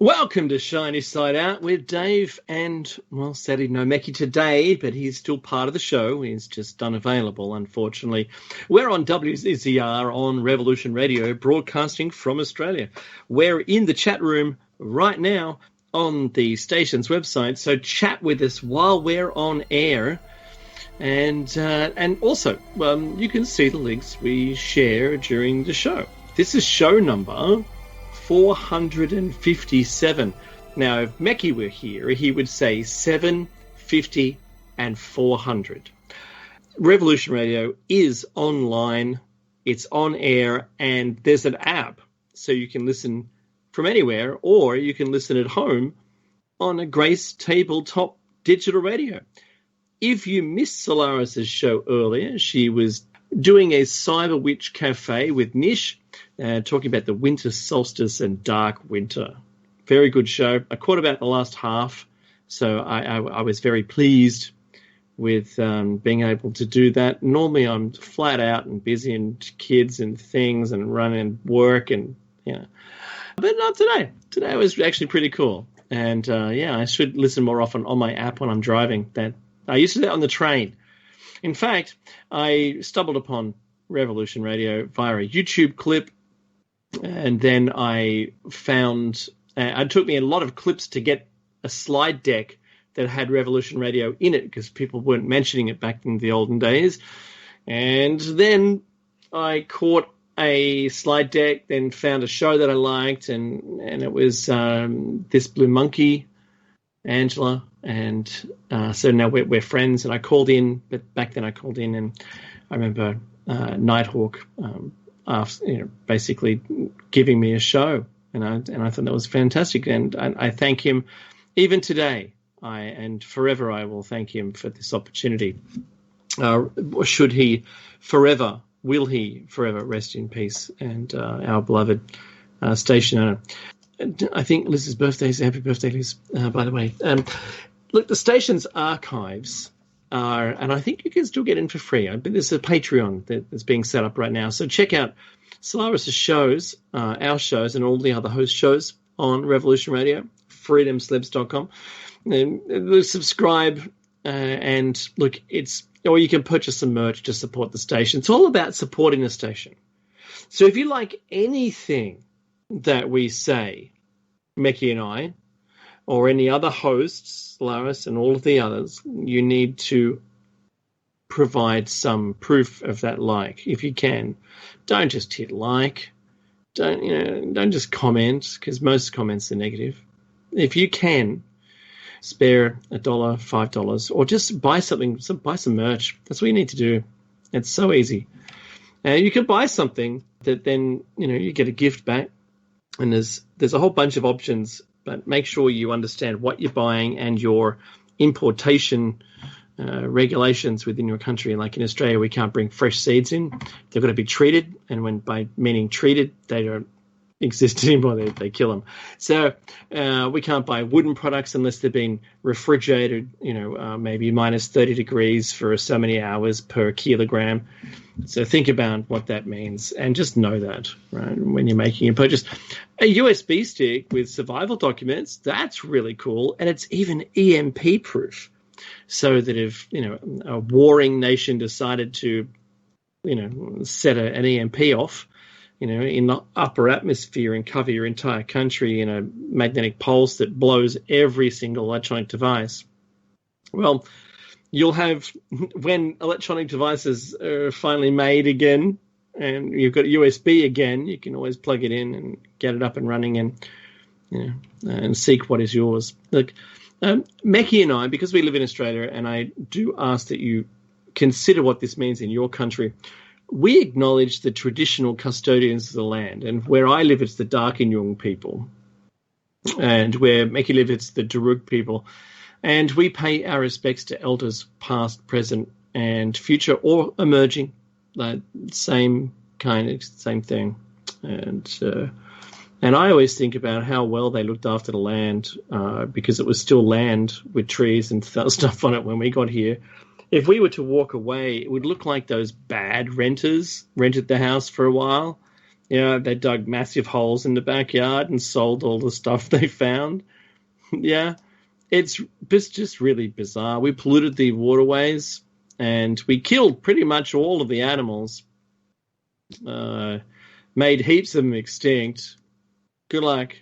Welcome to Shiny Side Out with Dave and, well, sadly no Mackie today, but he's still part of the show. He's just unavailable, unfortunately. We're on WZR on Revolution Radio, broadcasting from Australia. We're in the chat room right now on the station's website, so chat with us while we're on air. And also, you can see the links we share during the show. This is show number 457. Now, if Mackie were here, he would say 750 and 400. Revolution Radio is online, it's on air, and there's an app, so you can listen from anywhere, or you can listen at home on a Grace tabletop digital radio. If you missed Solaris's show earlier, she was doing a Cyber Witch Cafe with Nish, talking about the winter solstice and dark winter. Very good show. I caught about the last half, so I was very pleased with being able to do that. Normally I'm flat out and busy and kids and things and running work and, But not today. Today was actually pretty cool. And, I should listen more often on my app when I'm driving. I used to do that on the train. In fact, I stumbled upon Revolution Radio via a YouTube clip, and then I found it took me a lot of clips to get a slide deck that had Revolution Radio in it because people weren't mentioning it back in the olden days. And then I caught a slide deck, then found a show that I liked, and it was This Blue Monkey, Angela, and so now we're friends, and I called in, but back then I called in, and I remember Nighthawk basically giving me a show, and I thought that was fantastic, and I thank him even today, and forever I will thank him for this opportunity. Will he forever rest in peace, and our beloved station owner. I think Liz's birthday is happy birthday, Liz, by the way. Look, the station's archives are, and I think you can still get in for free. There's a Patreon that's being set up right now. So check out Solaris's shows, our shows, and all the other host shows on Revolution Radio, freedomslabs.com. And subscribe, and look, or you can purchase some merch to support the station. It's all about supporting the station. So if you like anything that we say, Mackie and I, or any other hosts, Solaris and all of the others, you need to provide some proof of that like, if you can. Don't just hit like. Don't just comment, because most comments are negative. If you can, spare $1, $5, or just buy something, buy some merch. That's what you need to do. It's so easy. And you can buy something that then, you get a gift back. And there's a whole bunch of options, but make sure you understand what you're buying and your importation regulations within your country. Like in Australia, we can't bring fresh seeds in. They've got to be treated, and by meaning treated, they don't exist anymore. They kill them. So we can't buy wooden products unless they've been refrigerated, maybe minus 30 degrees for so many hours per kilogram. So think about what that means, and just know that, right, when you're making a purchase. A USB stick with survival documents, that's really cool, and it's even EMP proof, so that if, a warring nation decided to, set an EMP off, in the upper atmosphere and cover your entire country in a magnetic pulse that blows every single electronic device, well, you'll have, when electronic devices are finally made again and you've got USB again, you can always plug it in and get it up and running and seek what is yours. Look, Mackie and I, because we live in Australia, and I do ask that you consider what this means in your country, we acknowledge the traditional custodians of the land. And where I live, it's the Darkinjung people. And where Mackie lives, it's the Darug people. And we pay our respects to elders past, present, and future, or emerging. Same thing. And I always think about how well they looked after the land, because it was still land with trees and stuff on it when we got here. If we were to walk away, it would look like those bad renters rented the house for a while, Yeah, they dug massive holes in the backyard and sold all the stuff they found. Yeah, it's just really bizarre. We polluted the waterways and we killed pretty much all of the animals, made heaps of them extinct. Good luck.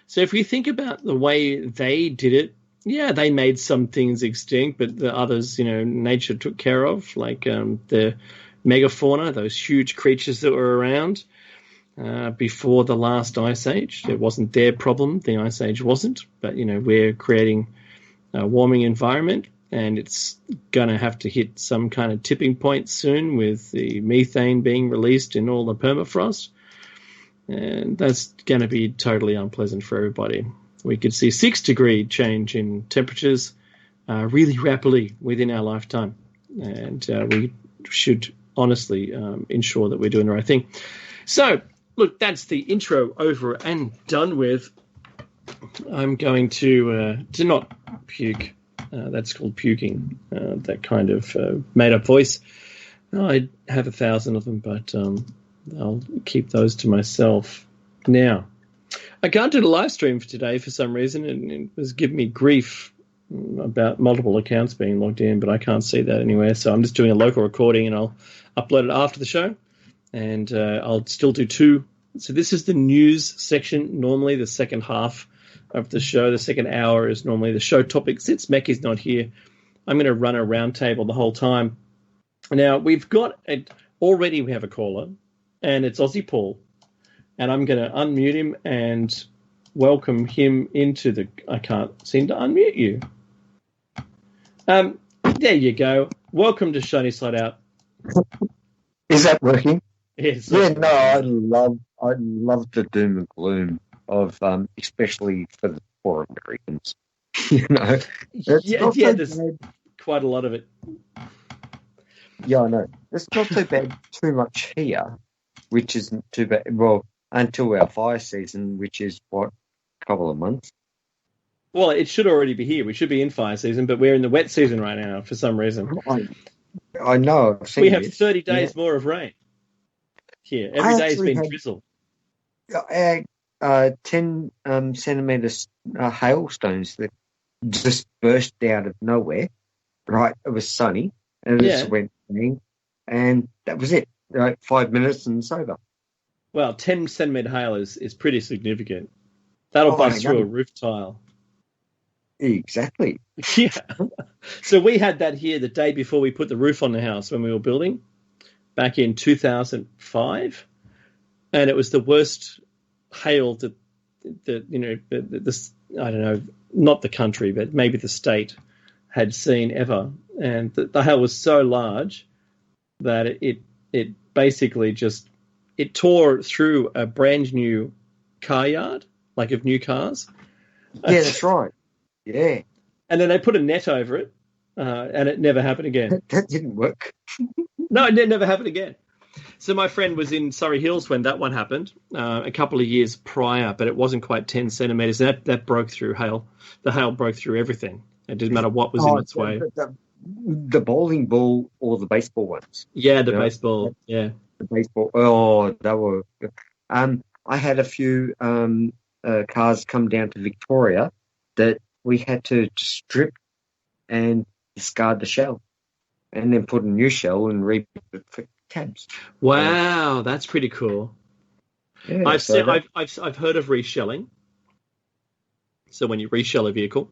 So if we think about the way they did it, yeah, they made some things extinct, but the others, nature took care of, like the megafauna, those huge creatures that were around before the last ice age. It wasn't their problem. The ice age wasn't. But, we're creating a warming environment, and it's going to have to hit some kind of tipping point soon with the methane being released in all the permafrost. And that's going to be totally unpleasant for everybody. We could see 6-degree change in temperatures really rapidly within our lifetime. And we should honestly ensure that we're doing the right thing. So, look, that's the intro over and done with. I'm going to not puke. That's called puking, that kind of made-up voice. I have 1,000 of them, but I'll keep those to myself. Now, I can't do the live stream for today for some reason, and it was giving me grief about multiple accounts being logged in, but I can't see that anywhere. So I'm just doing a local recording, and I'll upload it after the show, and I'll still do 2. So this is the news section. Normally, the second half of the show, the second hour, is normally the show topic. Since Mecky's not here, I'm going to run a roundtable the whole time. Now, we've got already we have a caller, and it's Aussie Paul. And I'm going to unmute him and welcome him into the... I can't seem to unmute you. There you go. Welcome to Shiny Slide Out. Is that working? Yes. Yeah, no, I love the doom and gloom of, especially for the poor Americans. There's quite a lot of it. Yeah, I know. It's not too bad too much here, which isn't too bad. Well, until our fire season, which is, a couple of months? Well, it should already be here. We should be in fire season, but we're in the wet season right now for some reason. I know. We have 30 days more of rain here. Every day has been drizzle. 10 centimetres hailstones that just burst out of nowhere. Right, it was sunny, and it just went rain, and that was it. 5 minutes and it's over. Well, 10 centimetre hail is pretty significant. That'll bust through a roof tile. Exactly. Yeah. So we had that here the day before we put the roof on the house when we were building, back in 2005, and it was the worst hail that I don't know, not the country, but maybe the state had seen ever. And the hail was so large that it basically just it tore through a brand new car yard, like of new cars. Yeah, that's right. Yeah. And then they put a net over it, and it never happened again. That didn't work. No, it never happened again. So my friend was in Surrey Hills when that one happened, a couple of years prior, but it wasn't quite 10 centimetres. That broke through hail. The hail broke through everything. It didn't matter what was in its way. The bowling ball or the baseball ones? Yeah, the baseball. Yeah. The baseball. Oh, they were... I had a few cars come down to Victoria that we had to strip and discard the shell and then put a new shell and rebuild it for cabs. Wow, that's pretty cool. Yeah, I've heard of reshelling. So when you reshell a vehicle,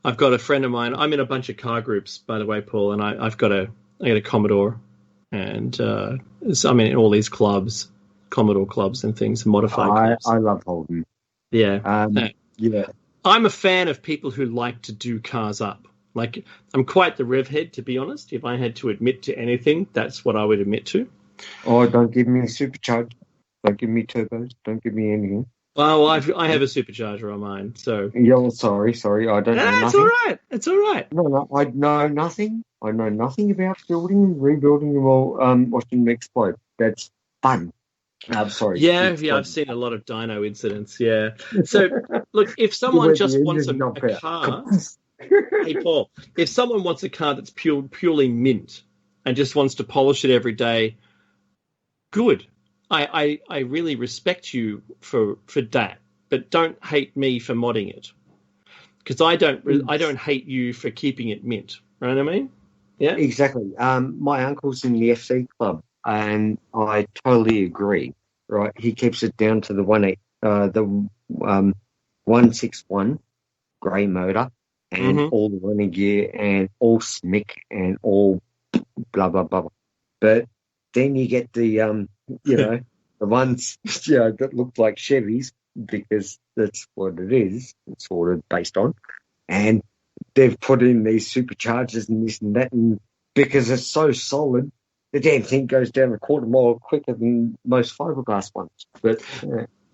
I've got a friend of mine. I'm in a bunch of car groups, by the way, Paul, and I got a Commodore, and so I'm in all these clubs, Commodore clubs and things, modified clubs. I love Holden. Yeah. Yeah. I'm a fan of people who like to do cars up. Like, I'm quite the rev head, to be honest. If I had to admit to anything, that's what I would admit to. Oh, don't give me supercharged. Don't give me turbos. Don't give me anything. Well, I have a supercharger on mine, so... Yeah, well, sorry. I don't know nothing. It's all right. No, I know nothing. I know nothing about building, rebuilding them all, watching them explode. That's fun. I'm sorry. Yeah, I've seen a lot of dyno incidents, yeah. So, look, if someone just wants a car... Hey, Paul, if someone wants a car that's purely mint and just wants to polish it every day, good. I really respect you for that, but don't hate me for modding it, because I don't hate you for keeping it mint. Right? What I mean? Yeah. Exactly. My uncle's in the FC club, and I totally agree. Right, he keeps it down to the 161 grey motor, and Mm-hmm. all the running gear, and all SMIC, and all blah blah blah. But then you get the the ones that look like Chevys, because that's what it is. It's sort of based on, and they've put in these superchargers and this and that, and because it's so solid, the damn thing goes down a quarter mile quicker than most fiberglass ones. But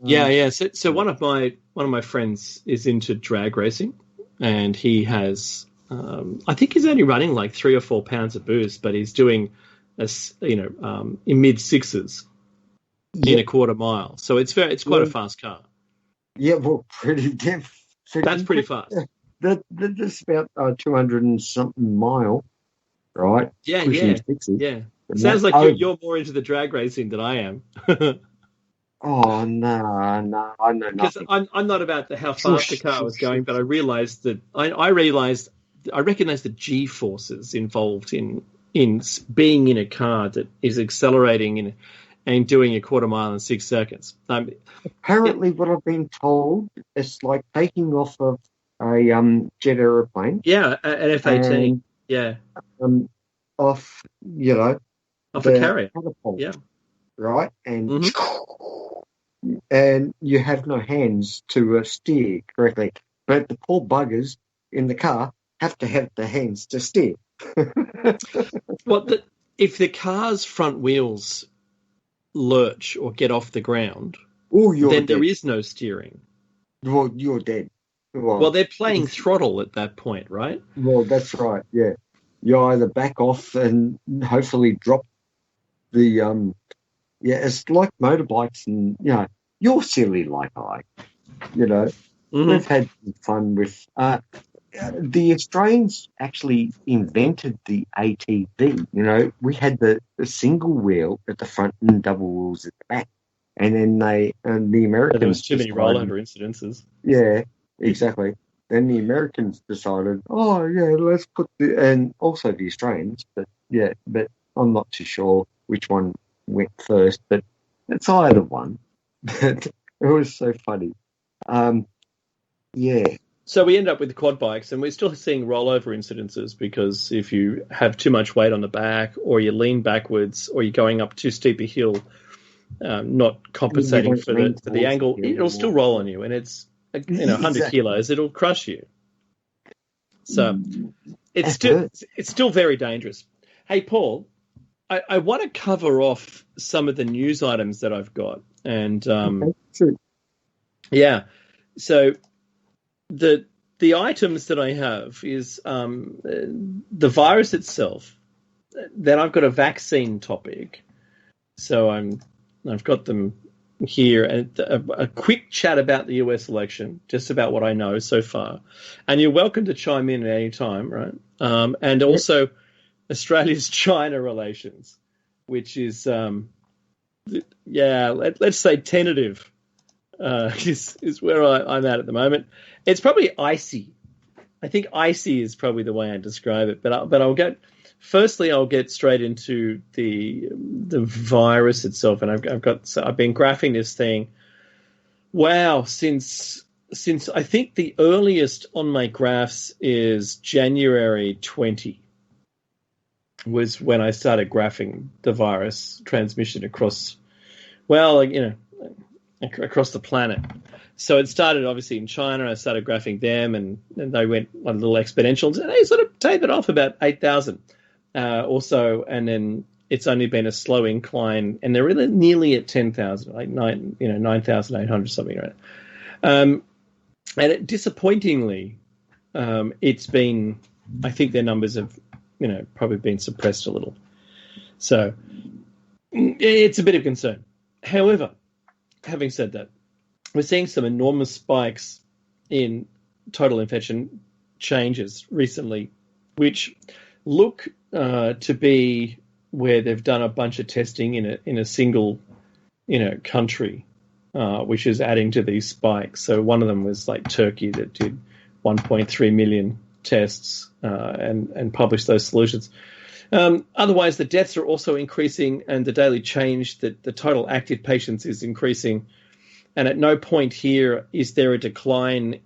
Yeah. So one of my friends is into drag racing, and he has I think he's only running like 3 or 4 pounds of boost, but he's doing in mid sixes in a quarter mile. So it's quite a fast car. Yeah, well, That's pretty fast. That's about 200 and something mile, right? Yeah. Pushing 60. Yeah. And Sounds that, like you're more into the drag racing than I am. oh no, I know Because nothing. I'm not about how fast the car was going, but I realized that I recognized the G forces involved in being in a car that is accelerating and doing a quarter mile in 6 seconds. Apparently, what I've been told, it's like taking off of a jet aeroplane Yeah, an F-18. and Yeah, um, off, off a the carrier. catapult, Yeah. right? And Hmm. and you have no hands to steer correctly. But the poor buggers in the car have to have the hands to steer. Well, if the car's front wheels lurch or get off the ground, Oh, you're then there dead. is no steering. Well, you're dead. Well, Well, they're playing throttle at that point, right? well, that's right. Yeah, you either back off and hopefully drop the Yeah, it's like motorbikes, and you're silly like I. You know, Hmm. we've had fun with. The Australians actually invented the ATV. We had the single wheel at the front and double wheels at the back, and then the But there was Americans too many decided, rollover incidences. yeah, exactly. Then the Americans decided, oh yeah, let's put and also the Australians, but I'm not too sure which one went first, but it's either one. But it was so funny. Um, yeah, So we end up with quad bikes, and we're still seeing rollover incidences because if you have too much weight on the back, or you lean backwards, or you're going up too steep a hill, not you compensating don't for lean the towards the angle, hill it'll still roll on you, and it's 100 exactly. kilos, it'll crush you. So It hurts. it's still very dangerous. Hey, Paul, I want to cover off some of the news items that I've got, and Okay, true. yeah, so the items that I have is the virus itself. Then I've got a vaccine topic, so I've got them here, and a quick chat about the US election, just about what I know so far. And you're welcome to chime in at any time, right? And Yep. also Australia's China relations, which is let's say tentative, is where I'm at the moment. It's probably icy. I think icy is probably the way I describe it. But I'll get firstly I'll get straight into the virus itself, and I've been graphing this thing. Wow, since I think the earliest on my graphs is January 20 was when I started graphing the virus transmission across across the planet. So it started obviously in China. I started graphing them, and they went a little exponential, and they sort of tapered off about 8,000 or so, and then it's only been a slow incline, and they're really nearly at 10,000, like 9,800 something, right? And disappointingly, it's been. I think their numbers have, probably been suppressed a little. So it's a bit of concern. However, having said that, we're seeing some enormous spikes in total infection changes recently, which look to be where they've done a bunch of testing in a single country, which is adding to these spikes. So one of them was like Turkey that did 1.3 million tests and published those solutions. Otherwise, the deaths are also increasing, and the daily change that the total active patients is increasing. And at no point here is there a decline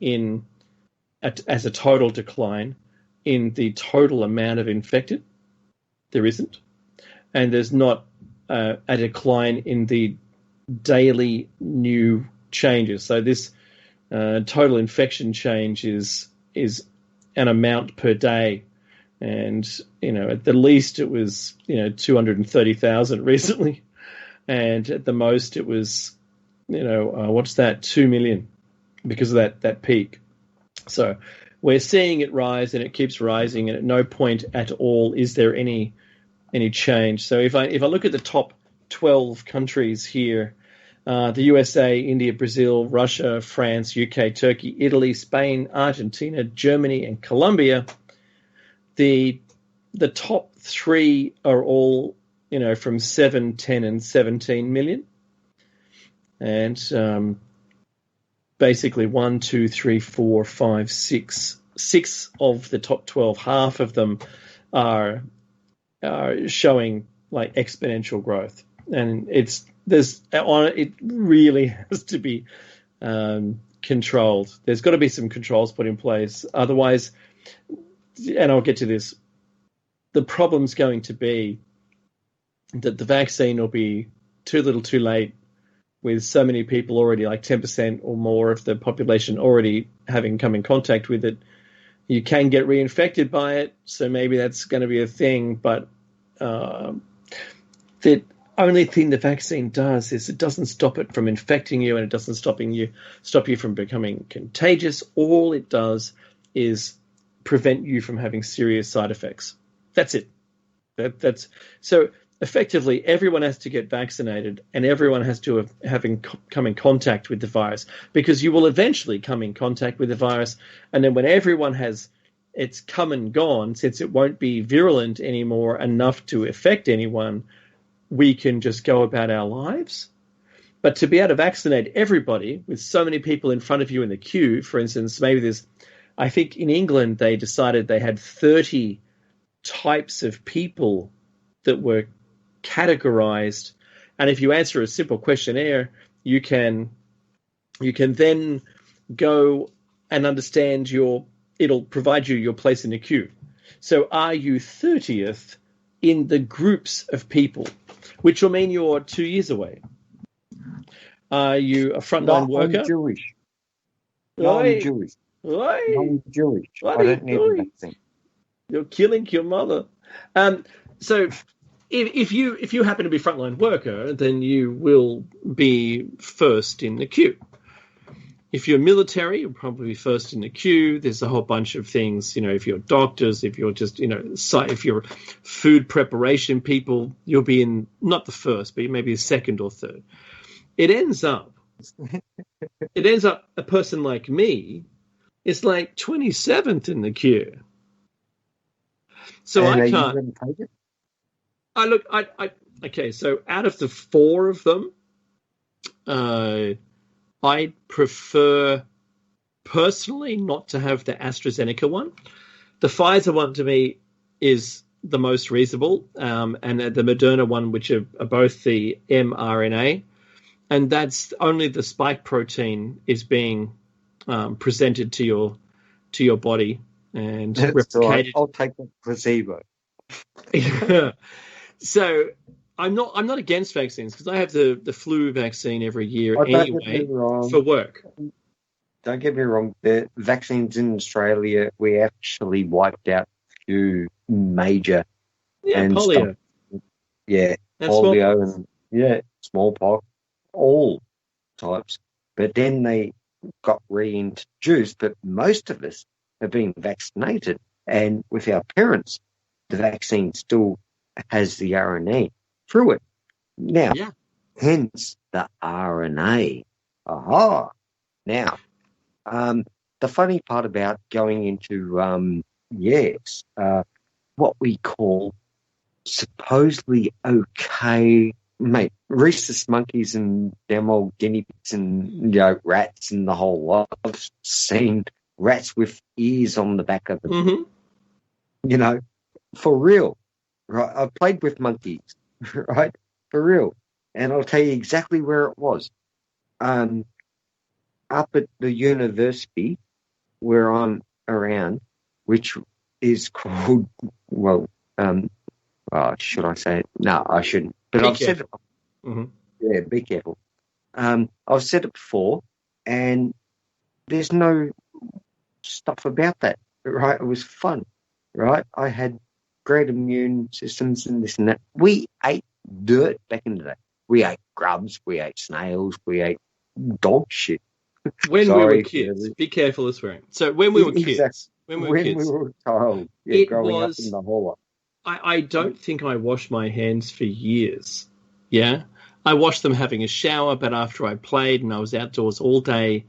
as a total decline in the total amount of infected. There isn't. And there's not a decline in the daily new changes. So this total infection change is an amount per day. And, at the least it was, 230,000 recently. And at the most it was, what's that, 2 million because of that peak. So we're seeing it rise, and it keeps rising, and at no point at all is there any change. So if I look at the top 12 countries here, the USA, India, Brazil, Russia, France, UK, Turkey, Italy, Spain, Argentina, Germany, and Colombia, the top three are all, from 7, 10, and 17 million. And basically 1, 2, 3, 4, 5, 6 of the top 12, half of them are showing like exponential growth. And it really has to be controlled. There's got to be some controls put in place. Otherwise, and I'll get to this, the problem's going to be that the vaccine will be too little too late, with so many people already, like 10% or more of the population already having come in contact with it. You can get reinfected by it, so maybe that's going to be a thing. But the only thing the vaccine does is it doesn't stop it from infecting you, and it doesn't stop you from becoming contagious. All it does is prevent you from having serious side effects. That's it. That's so. Effectively, everyone has to get vaccinated, and everyone has to have come in contact with the virus, because you will eventually come in contact with the virus. And then when everyone has it's come and gone, since it won't be virulent anymore enough to affect anyone, we can just go about our lives. But to be able to vaccinate everybody with so many people in front of you in the queue, for instance, maybe I think in England they decided they had 30 types of people that were categorized, and if you answer a simple questionnaire, you can then go and understand it'll provide you your place in the queue. So are you 30th in the groups of people, which will mean you're 2 years away? Are you a frontline worker? I'm Jewish. No, I'm Jewish. I'm Jewish. What I don't need a vaccine. You're killing your mother. So if you happen to be a frontline worker, then you will be first in the queue. If you're military, you'll probably be first in the queue. There's a whole bunch of things, if you're doctors, if you're just, if you're food preparation people, you'll be in not the first, but maybe the second or third. It ends up a person like me is like 27th in the queue. So and I can't. Okay, so out of the 4 of them, I prefer personally not to have the AstraZeneca one. The Pfizer one to me is the most reasonable, and the Moderna one, which are both the mRNA, and that's only the spike protein is being presented to your body and replicated. I'll take the placebo. Yeah. So I'm not against vaccines, because I have the flu vaccine every year anyway for work. Don't get me wrong. The vaccines in Australia, we actually wiped out a few major polio. Polio and smallpox, all types. But then they got reintroduced. But most of us have been vaccinated, and with our parents, the vaccine still has the RNA through it. Now, hence the RNA. Aha. Now, the funny part about going into, what we call supposedly okay mate, rhesus monkeys and damn old guinea pigs and rats and the whole lot. I've seen rats with ears on the back of them. Mm-hmm. For real. Right? I played with monkeys, right? For real. And I'll tell you exactly where it was. Up at the university where I'm around, which is called, should I say it? No, I shouldn't. But I've said it. Mm-hmm. Yeah, be careful. I've said it before, and there's no stuff about that, right? It was fun, right? I had great immune systems and this and that. We ate dirt back in the day. We ate grubs, we ate snails, we ate dog shit. When we were kids, be careful of swearing. So when we were kids, when we were child, growing up in the hole. I don't think I washed my hands for years. Yeah, I washed them having a shower, but after I played and I was outdoors all day.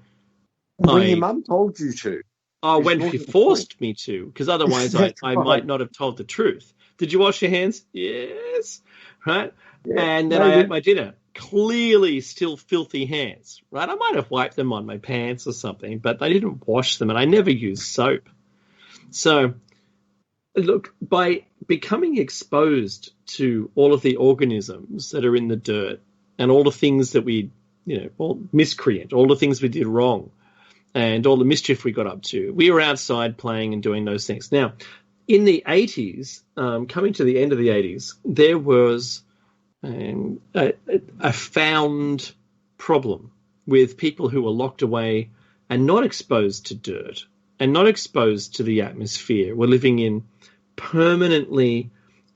When your mum told you to. Oh, when she forced me to, because otherwise I might not have told the truth. Did you wash your hands? Yes. Right? Yeah, and then I ate my dinner. Clearly still filthy hands. Right? I might have wiped them on my pants or something, but I didn't wash them, and I never used soap. So, look, by becoming exposed to all of the organisms that are in the dirt and all the things that we, all miscreant, all the things we did wrong, and all the mischief we got up to. We were outside playing and doing those things. Now, in the 80s, coming to the end of the 80s, there was a found problem with people who were locked away and not exposed to dirt and not exposed to the atmosphere. Were living in permanently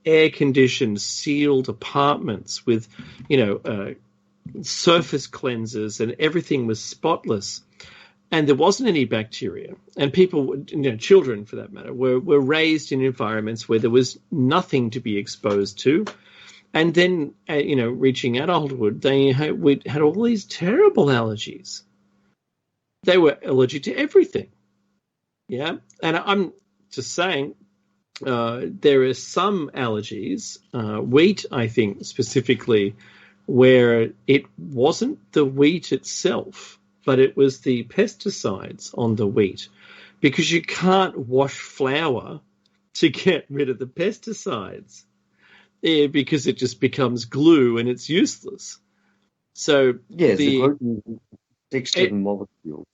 air-conditioned, sealed apartments with, surface cleansers, and everything was spotless. And there wasn't any bacteria. And people, children for that matter, were raised in environments where there was nothing to be exposed to. And then, reaching adulthood, they had all these terrible allergies. They were allergic to everything. Yeah. And I'm just saying, there are some allergies, wheat, I think, specifically, where it wasn't the wheat itself, but it was the pesticides on the wheat, because you can't wash flour to get rid of the pesticides, because it just becomes glue and it's useless. So the gluten sticks to the molecule.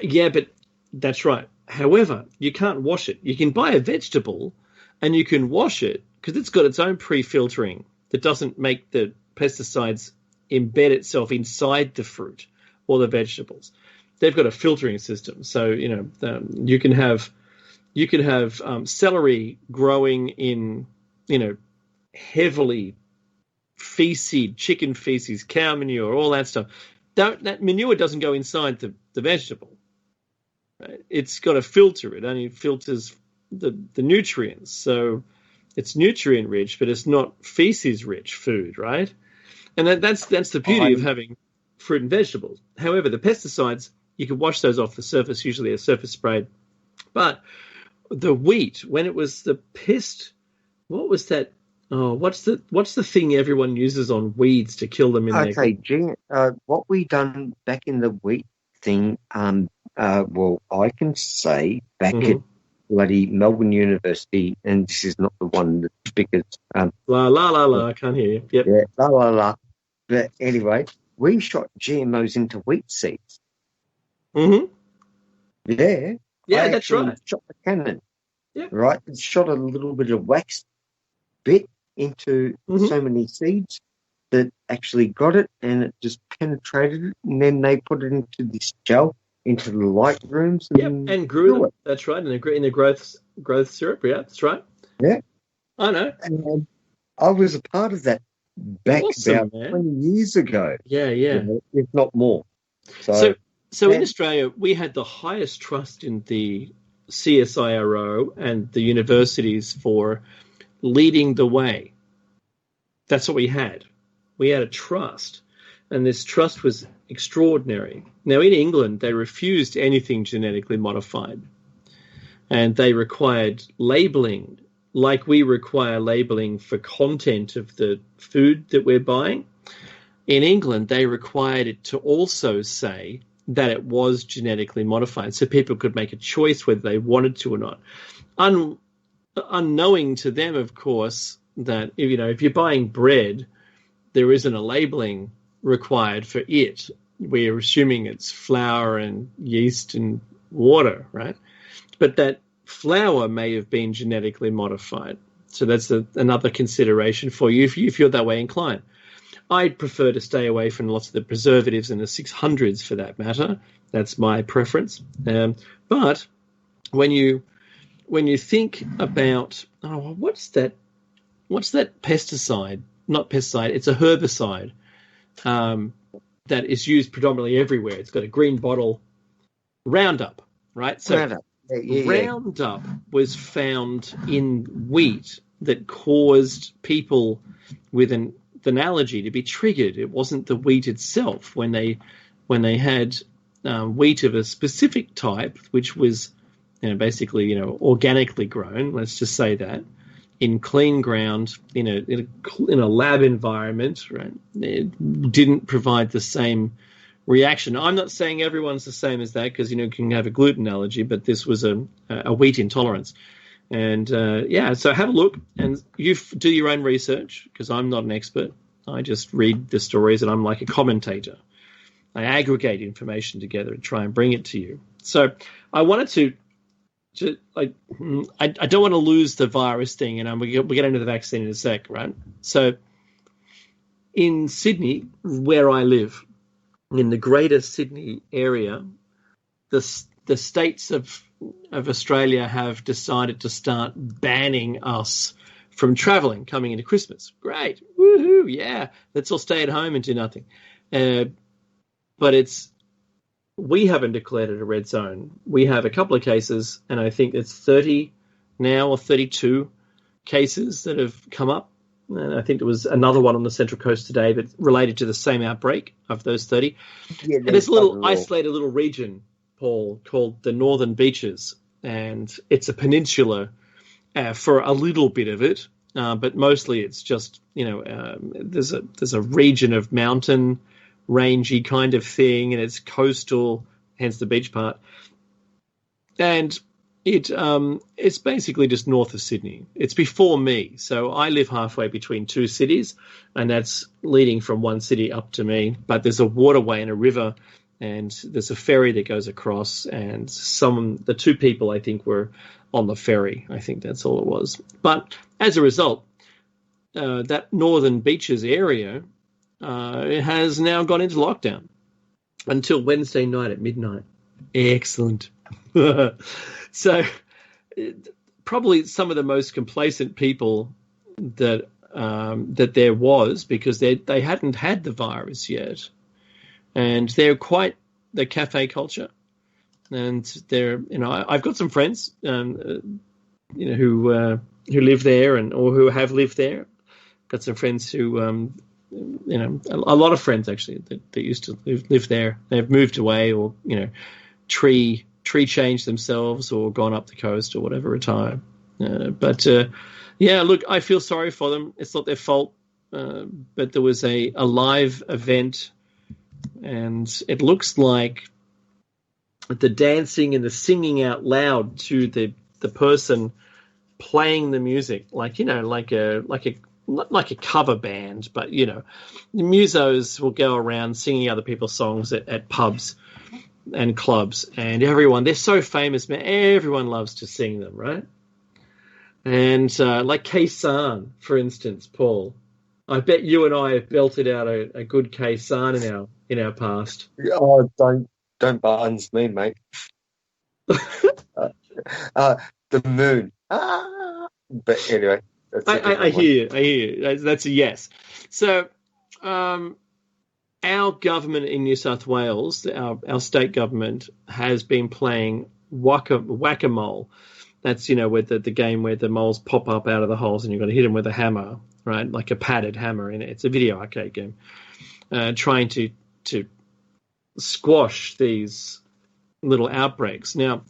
Yeah, but that's right. However, you can't wash it. You can buy a vegetable and you can wash it because it's got its own pre-filtering that doesn't make the pesticides embed itself inside the fruit or the vegetables. They've got a filtering system. So, you can have celery growing in, heavily feces, chicken feces, cow manure, all that stuff. That manure doesn't go inside the vegetable. Right? It's got a filter. It only filters the nutrients. So it's nutrient rich, but it's not feces rich food, right? And that's the beauty of having fruit and vegetables. However, the pesticides, you can wash those off the surface, usually a surface spray. But the wheat, when it was the pest, what was that? Oh, what's the thing everyone uses on weeds to kill them in their... Okay, what we done back in the wheat thing, well, I can say back at bloody Melbourne University, and this is not the one that's because... I can't hear you. Yep. Yeah, But anyway, we shot GMOs into wheat seeds. Mm-hmm. Yeah. Yeah, that's right. Shot the cannon. Yeah. Right? And shot a little bit of wax bit into so many seeds that actually got it, and it just penetrated it, and then they put it into this gel, into the light rooms. And grew them. That's right. In the growth syrup. Yeah, that's right. Yeah. I know. And I was a part of that back about 20 years ago. Yeah. If not more. So in Australia, we had the highest trust in the CSIRO and the universities for leading the way. That's what we had. We had a trust, and this trust was extraordinary. Now, in England, they refused anything genetically modified, and they required labeling like we require labeling for content of the food that we're buying, in England, they required it to also say that it was genetically modified, so people could make a choice whether they wanted to or not. Unknowing to them, of course, that if you're buying bread, there isn't a labeling required for it. We're assuming it's flour and yeast and water, right? But that flour may have been genetically modified. So that's another consideration for you if you're that way inclined. I'd prefer to stay away from lots of the preservatives in the 600s for that matter. That's my preference. But when you think about, what's that pesticide? Not pesticide, it's a herbicide that is used predominantly everywhere. It's got a green bottle. Roundup, right? So Roundup. Yeah. Roundup was found in wheat that caused people with an allergy to be triggered. It wasn't the wheat itself. When they had wheat of a specific type, which was basically organically grown, let's just say that, in clean ground, in a lab environment, right, it didn't provide the same reaction. I'm not saying everyone's the same as that, because you can have a gluten allergy, but this was a wheat intolerance. And so have a look and you do your own research, because I'm not an expert. I just read the stories and I'm like a commentator. I aggregate information together and try and bring it to you. So I wanted I don't want to lose the virus thing, and we'll get into the vaccine in a sec, right? So in Sydney, where I live, in the greater Sydney area, the states of Australia have decided to start banning us from travelling coming into Christmas. Great. Woohoo. Yeah. Let's all stay at home and do nothing. But we haven't declared it a red zone. We have a couple of cases, and I think it's 30 now or 32 cases that have come up. And I think there was another one on the Central Coast today, but related to the same outbreak of those 30. Yeah, and there's a little isolated little region, Paul, called the Northern Beaches, and it's a peninsula for a little bit of it, but mostly it's just there's a region of mountain, rangy kind of thing, and it's coastal, hence the beach part, and it's basically just north of Sydney. It's before me, so I live halfway between two cities, and that's leading from one city up to me. But there's a waterway and a river, and there's a ferry that goes across, and the two people I think were on the ferry. I think that's all it was. But as a result, that Northern Beaches area it has now gone into lockdown until Wednesday night at midnight. Excellent. So probably some of the most complacent people that there was, because they hadn't had the virus yet, and they're quite the cafe culture, and they're I've got some friends who live there or who have lived there. Got some friends who a lot of friends actually that used to live there. They've moved away, or tree changed themselves, or gone up the coast, or whatever, retired. But look, I feel sorry for them. It's not their fault. But there was a live event, and it looks like the dancing and the singing out loud to the person playing the music, like not like a cover band, but the musos will go around singing other people's songs at pubs and clubs, and they're so famous, man. Everyone loves to sing them, right? And like Khe-Sanh, for instance, Paul. I bet you and I have belted out a good Khe-Sanh in our past. Oh, don't buttons me, mate. The moon. But anyway, I hear you. That's a yes. So, our government in New South Wales, our state government, has been playing whack-a-mole. That's where the game where the moles pop up out of the holes and you've got to hit them with a hammer, right? Like a padded hammer in it. It's a video arcade game, trying to squash these little outbreaks. Now,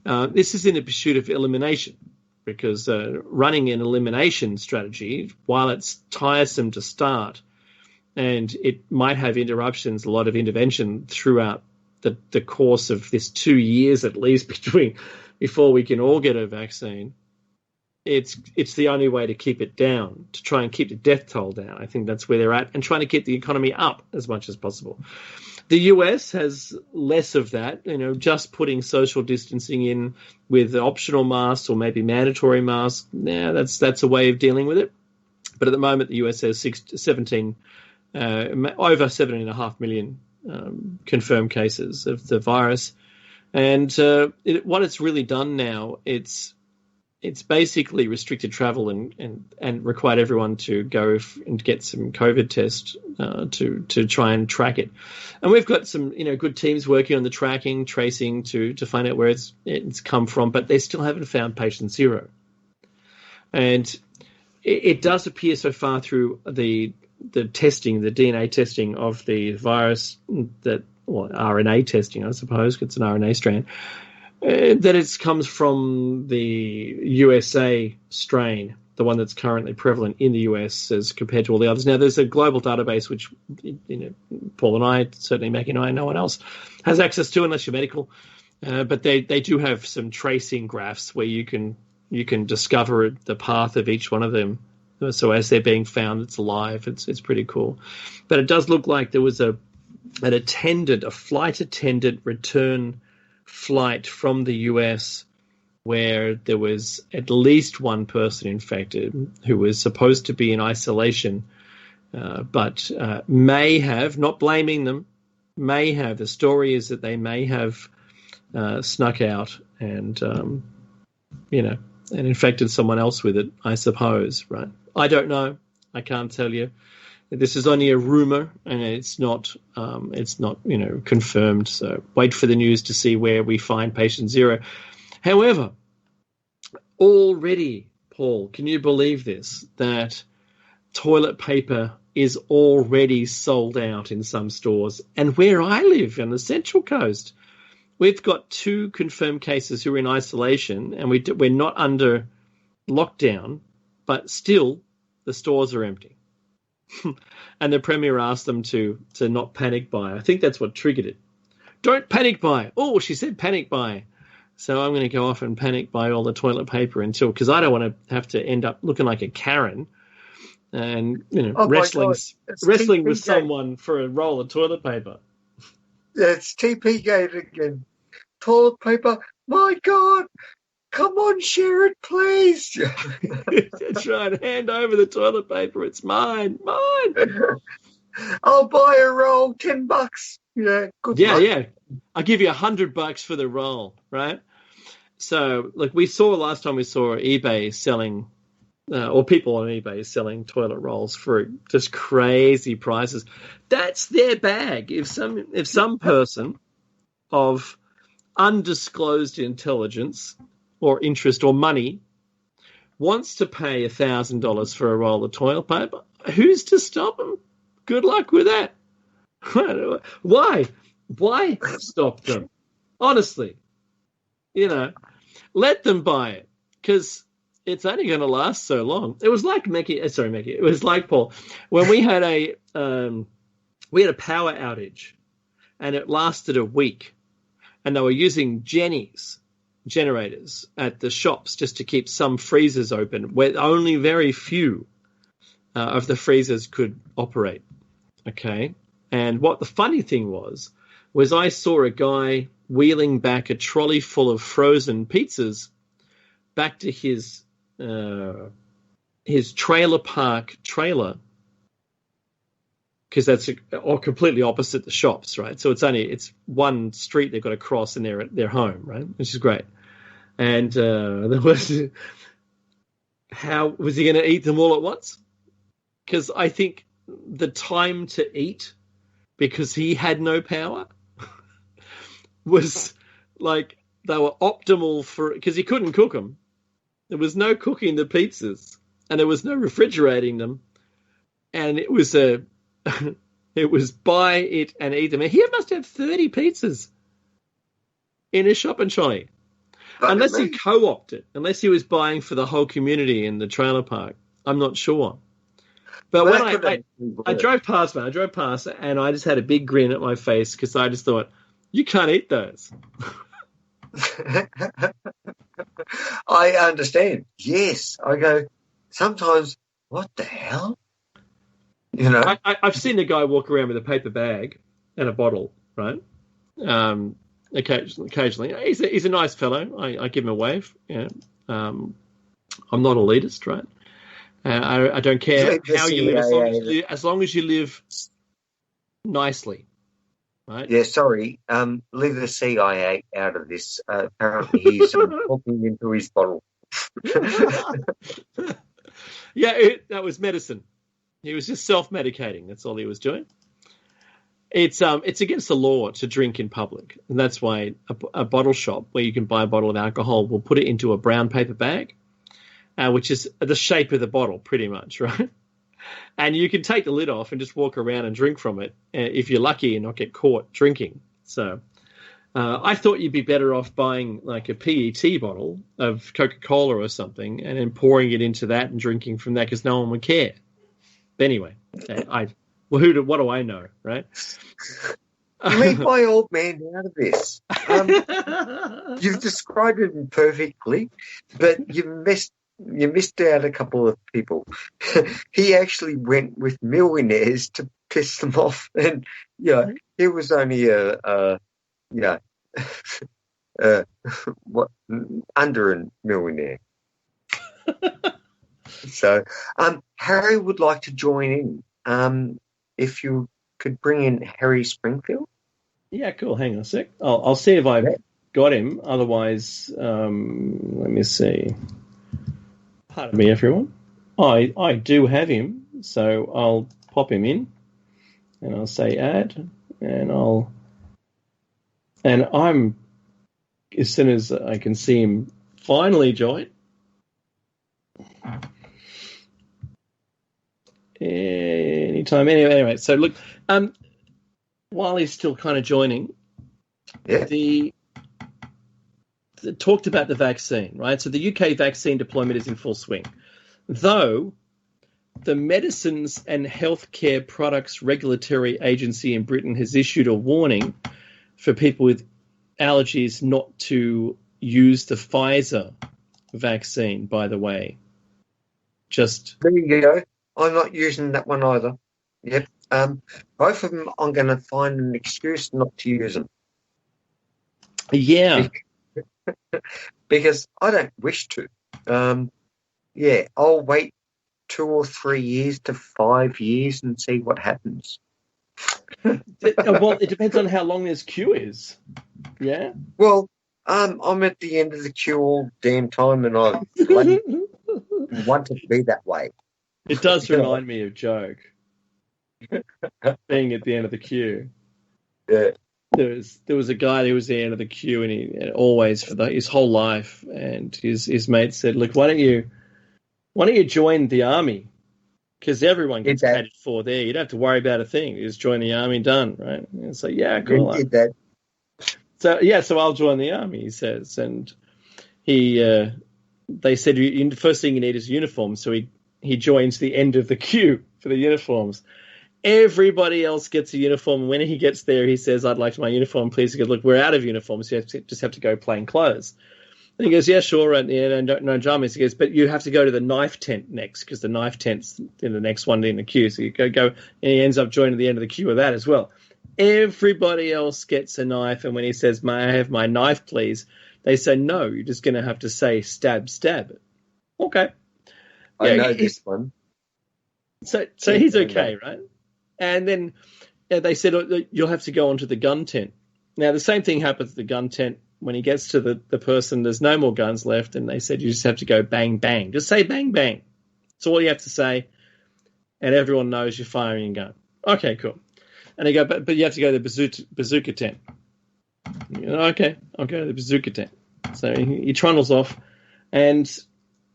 this is in the pursuit of elimination. because running an elimination strategy, while it's tiresome to start and it might have interruptions, a lot of intervention throughout the course of this 2 years at least before we can all get a vaccine, it's the only way to keep it down, to try and keep the death toll down. I think that's where they're at, and trying to keep the economy up as much as possible. The US has less of that, just putting social distancing in with optional masks or maybe mandatory masks. Yeah, that's a way of dealing with it. But at the moment, the US has over 7.5 million confirmed cases of the virus. And what it's really done now, it's basically restricted travel and required everyone to go and get some COVID tests to try and track it. And we've got some good teams working on the tracking, tracing to find out where it's come from, but they still haven't found patient zero. And it does appear so far through the testing, the DNA testing of the virus, RNA testing, I suppose, it's an RNA strand, that it comes from the USA strain, the one that's currently prevalent in the US as compared to all the others. Now, there's a global database which, Paul and I, certainly Mackie and I, no one else has access to unless you're medical. But they do have some tracing graphs where you can discover the path of each one of them. So as they're being found, it's alive. It's pretty cool. But it does look like there was a flight attendant return flight from the US where there was at least one person infected who was supposed to be in isolation, but may have, not blaming them, the story is that they may have snuck out and infected someone else with it, I suppose, right? I don't know. I can't tell you. This is only a rumor, and it's not confirmed. So wait for the news to see where we find patient zero. However, already, Paul, can you believe this? That toilet paper is already sold out in some stores. And where I live on the Central Coast, we've got 2 confirmed cases who are in isolation, and we're not under lockdown, but still the stores are empty. And the Premier asked them to not panic buy. I think that's what triggered it. Don't panic buy. Oh, she said panic buy. So I'm going to go off and panic buy all the toilet paper because I don't want to have to end up looking like a Karen and wrestling with someone for a roll of toilet paper. Yeah, it's TP Gate again. Toilet paper. My God. Come on, share it, please. That's right. Hand over the toilet paper. It's mine. I'll buy a roll, $10. Yeah, good luck. Yeah. I'll give you $100 for the roll, right? So, we saw last time eBay selling, or people on eBay selling toilet rolls for just crazy prices. That's their bag. If some person of undisclosed intelligence or interest or money wants to pay $1,000 for a roll of toilet paper, who's to stop them? Good luck with that. Why stop them? Honestly, let them buy it because it's only going to last so long. It was like Mackie. It was like Paul when we had a power outage, and it lasted a week, and they were using generators at the shops just to keep some freezers open where only very few of the freezers could operate. Okay. And what the funny thing was I saw a guy wheeling back a trolley full of frozen pizzas back to his trailer park trailer, because that's completely opposite the shops, right? So it's one street they've got to cross and they're at their home, right? Which is great. And there was, how was he going to eat them all at once? Because I think the time to eat, because he had no power, was they were optimal because he couldn't cook them. There was no cooking the pizzas, and there was no refrigerating them, and it was buy it and eat them. And he must have 30 pizzas in his shopping trolley. Unless he co-opted, unless he was buying for the whole community in the trailer park. I'm not sure. But when I drove past, man, and I just had a big grin at my face because I just thought, you can't eat those. I understand. Yes. I go, sometimes, what the hell? You know? I've seen a guy walk around with a paper bag and a bottle, right? Occasionally. He's a nice fellow. I give him a wave. Yeah. I'm not elitist, right? I don't care how you live as long as you live nicely, right? Yeah, sorry. Leave the CIA out of this. Apparently he's talking into his bottle. Yeah, that was medicine. He was just self-medicating. That's all he was doing. It's against the law to drink in public, and that's why a bottle shop where you can buy a bottle of alcohol will put it into a brown paper bag, which is the shape of the bottle, pretty much, right? And you can take the lid off and just walk around and drink from it if you're lucky and not get caught drinking. So I thought you'd be better off buying like a PET bottle of Coca-Cola or something and then pouring it into that and drinking from that because no one would care. But anyway, what do I know, right? Leave my old man out of this. You've described it perfectly, but you missed out a couple of people. He actually went with millionaires to piss them off, and he was only under a millionaire. So, Harry would like to join in. If you could bring in Harry Springfield. Yeah, cool. Hang on a sec. I'll see if I've got him. Otherwise, let me see. Pardon me, everyone. I do have him, so I'll pop him in, and I'll say add, and I'm as soon as I can see him finally join. Anytime. Anyway, so look, while he's still kind of joining, the talked about the vaccine, right? So the UK vaccine deployment is in full swing, though the Medicines and Healthcare Products Regulatory Agency in Britain has issued a warning for people with allergies not to use the Pfizer vaccine, by the way. Just there you go. I'm not using that one either. Yep. Both of them, I'm going to find an excuse not to use them. Yeah. Because I don't wish to. I'll wait 2 or 3 years to 5 years and see what happens. Well, it depends on how long this queue is. Yeah. Well, I'm at the end of the queue all damn time, and I want it to be that way. It does remind me of Joke being at the end of the queue. Yeah. There was a guy who was at the end of the queue, and he always for his whole life, and his mate said, "Look, why don't you join the army? Because everyone gets catered for there. You don't have to worry about a thing. You just join the army, done, right?" And it's like, yeah, cool. Did that. So I'll join the army, he says, and they said the first thing you need is a uniform, so he joins the end of the queue for the uniforms. Everybody else gets a uniform, and when he gets there, he says, "I'd like my uniform, please." He goes, "Look, we're out of uniforms. You just have to go plain clothes." And he goes, "Yeah, sure, right, yeah, no dramas." He goes, "But you have to go to the knife tent next, because the knife tent's in the next one in the queue." So you go, and he ends up joining the end of the queue with that as well. Everybody else gets a knife, and when he says, "May I have my knife, please?" they say, "No, you're just going to have to say stab, stab." Okay. I know this one. So he's okay, right? And then they said, "You'll have to go onto the gun tent." Now, the same thing happens at the gun tent. When he gets to the person, there's no more guns left, and they said, "You just have to go bang, bang." Just say bang, bang. That's all you have to say, and everyone knows you're firing a gun. Okay, cool. And they go, but you have to go to the bazooka tent. You know, okay, I'll go to the bazooka tent. So he trundles off, and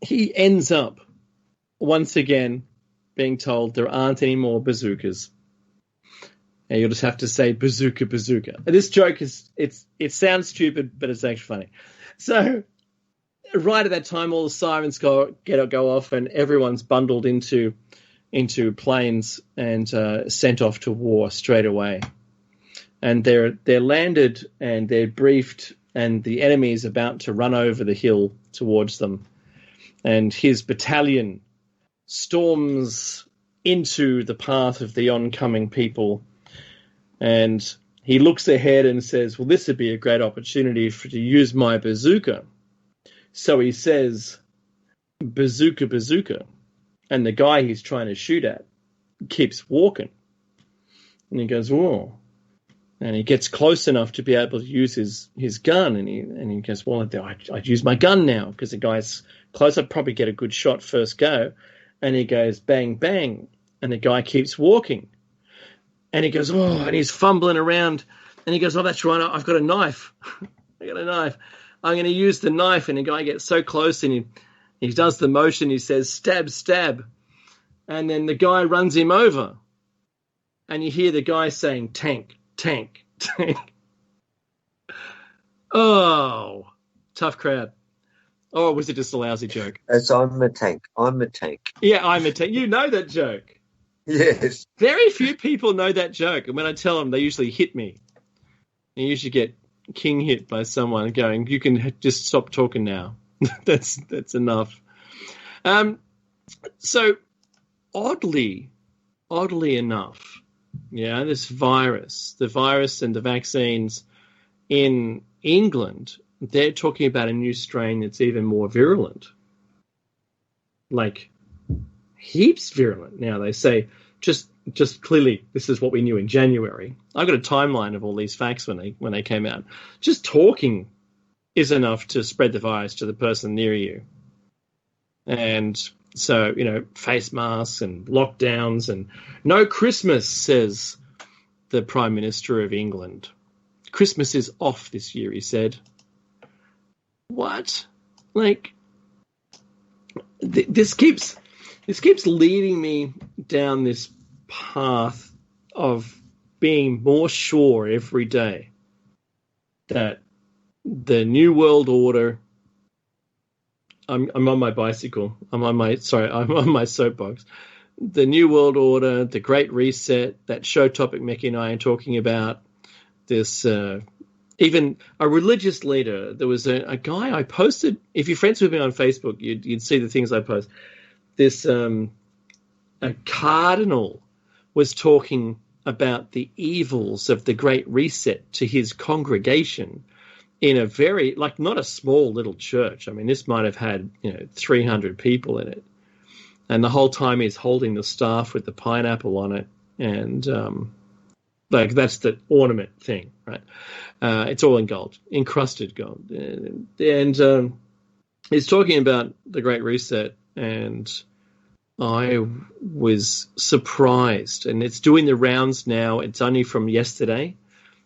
he ends up, once again, being told there aren't any more bazookas. And you'll just have to say bazooka, bazooka. And this joke it sounds stupid, but it's actually funny. So right at that time, all the sirens go off, and everyone's bundled into planes and sent off to war straight away. And they're landed and they're briefed, and the enemy is about to run over the hill towards them. And his battalion storms into the path of the oncoming people, and he looks ahead and says, well, this would be a great opportunity to use my bazooka. So he says, bazooka, bazooka. And the guy he's trying to shoot at keeps walking. And he goes, whoa. And he gets close enough to be able to use his gun. And he goes, well, I'd use my gun now, because the guy's close. I'd probably get a good shot first go. And he goes, bang, bang. And the guy keeps walking. And he goes, oh, and he's fumbling around. And he goes, oh, that's right, I've got a knife. I got a knife. I'm going to use the knife. And the guy gets so close, and he does the motion. He says, stab, stab. And then the guy runs him over. And you hear the guy saying, tank, tank, tank. Oh, tough crowd. Or was it just a lousy joke? As I'm a tank. I'm a tank. Yeah, I'm a tank. You know that joke. Yes. Very few people know that joke. And when I tell them, they usually hit me. You usually get king hit by someone going, you can just stop talking now. That's enough. So oddly enough, yeah, the virus and the vaccines in England, they're talking about a new strain that's even more virulent. Like heaps virulent. Now they say just clearly this is what we knew in January. I've got a timeline of all these facts when they came out. Just talking is enough to spread the virus to the person near you. And so, face masks and lockdowns and no Christmas, says the Prime Minister of England. Christmas is off this year, he said. What? Like, this keeps leading me down this path of being more sure every day that the New World Order. I'm on my bicycle. I'm on my soapbox. The New World Order, the Great Reset, that show topic Mickey and I are talking about. This even a religious leader. There was a guy I posted. If you're friends with me on Facebook, you'd see the things I post. This a cardinal was talking about the evils of the Great Reset to his congregation in a very, not a small little church. I mean, this might have had 300 people in it, and the whole time he's holding the staff with the pineapple on it, and that's the ornament thing, right? It's all in gold, encrusted gold, and he's talking about the Great Reset, and I was surprised, and it's doing the rounds now. It's only from yesterday.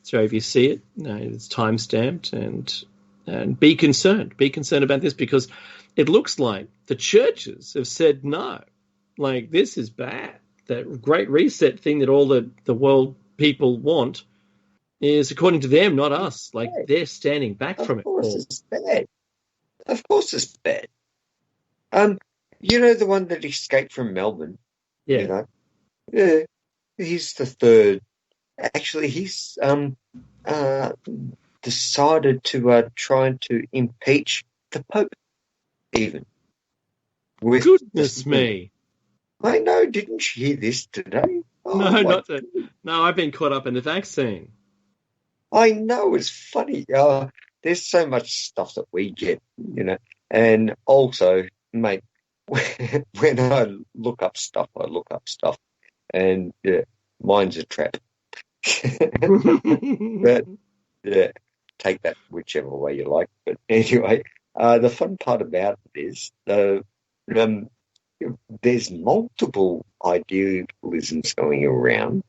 So if you see it, it's time-stamped, and be concerned. Be concerned about this, because it looks like the churches have said no. Like, this is bad. That Great Reset thing that all the world people want is, according to them, not us. Like, they're standing back from it. Of course it's bad. Of course it's bad. The one that escaped from Melbourne? Yeah. Yeah, he's the third. Actually, he's decided to try to impeach the Pope, even. Goodness me. I know, didn't you hear this today? Oh, no, not that. No, I've been caught up in the vaccine. I know, it's funny. There's so much stuff that we get, and also, mate, when I look up stuff, and mine's a trap. But yeah, take that whichever way you like. But anyway, the fun part about it is there's multiple idealisms going around.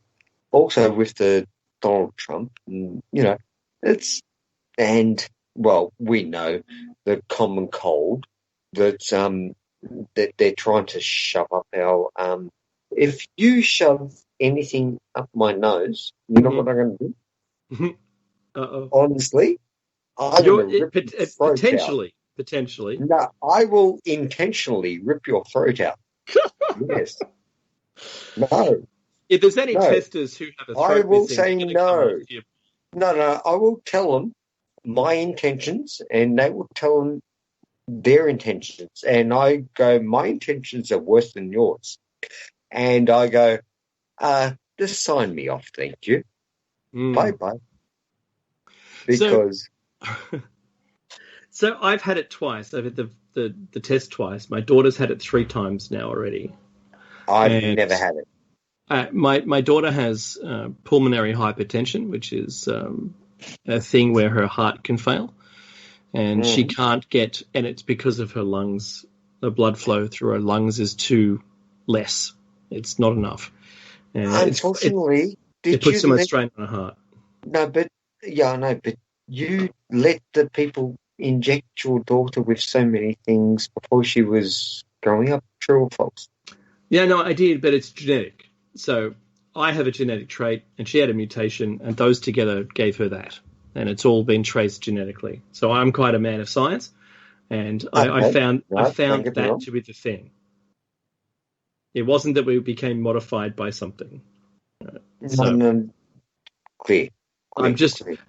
Also with the Donald Trump, we know the common cold that they're trying to shove up our. If you shove anything up my nose, you know what I'm going to do? Uh-oh. Honestly, I'm going to rip your throat out. potentially. No, I will intentionally rip your throat out. Yes. No, If there's any no. testers who have a I throat will missing, they're say going to come no. after you. No. I will tell them my intentions, and they will tell them their intentions. And I go, my intentions are worse than yours. And I go, just sign me off, thank you. Bye-bye. Because... So I've had it twice. I've had the test twice. My daughter's had it 3 times now already. I've never had it. My daughter has pulmonary hypertension, which is a thing where her heart can fail, and she can't get, and it's because of her lungs. The blood flow through her lungs is too less. It's not enough. Unfortunately, it puts so much strain on her heart. No, but you let the people inject your daughter with so many things before she was growing up. True or false? Yeah, no, I did, but it's genetic. So I have a genetic trait, and she had a mutation, and those together gave her that. And it's all been traced genetically. So I'm quite a man of science, and I found that to be the thing. It wasn't that we became modified by something. No, clear. I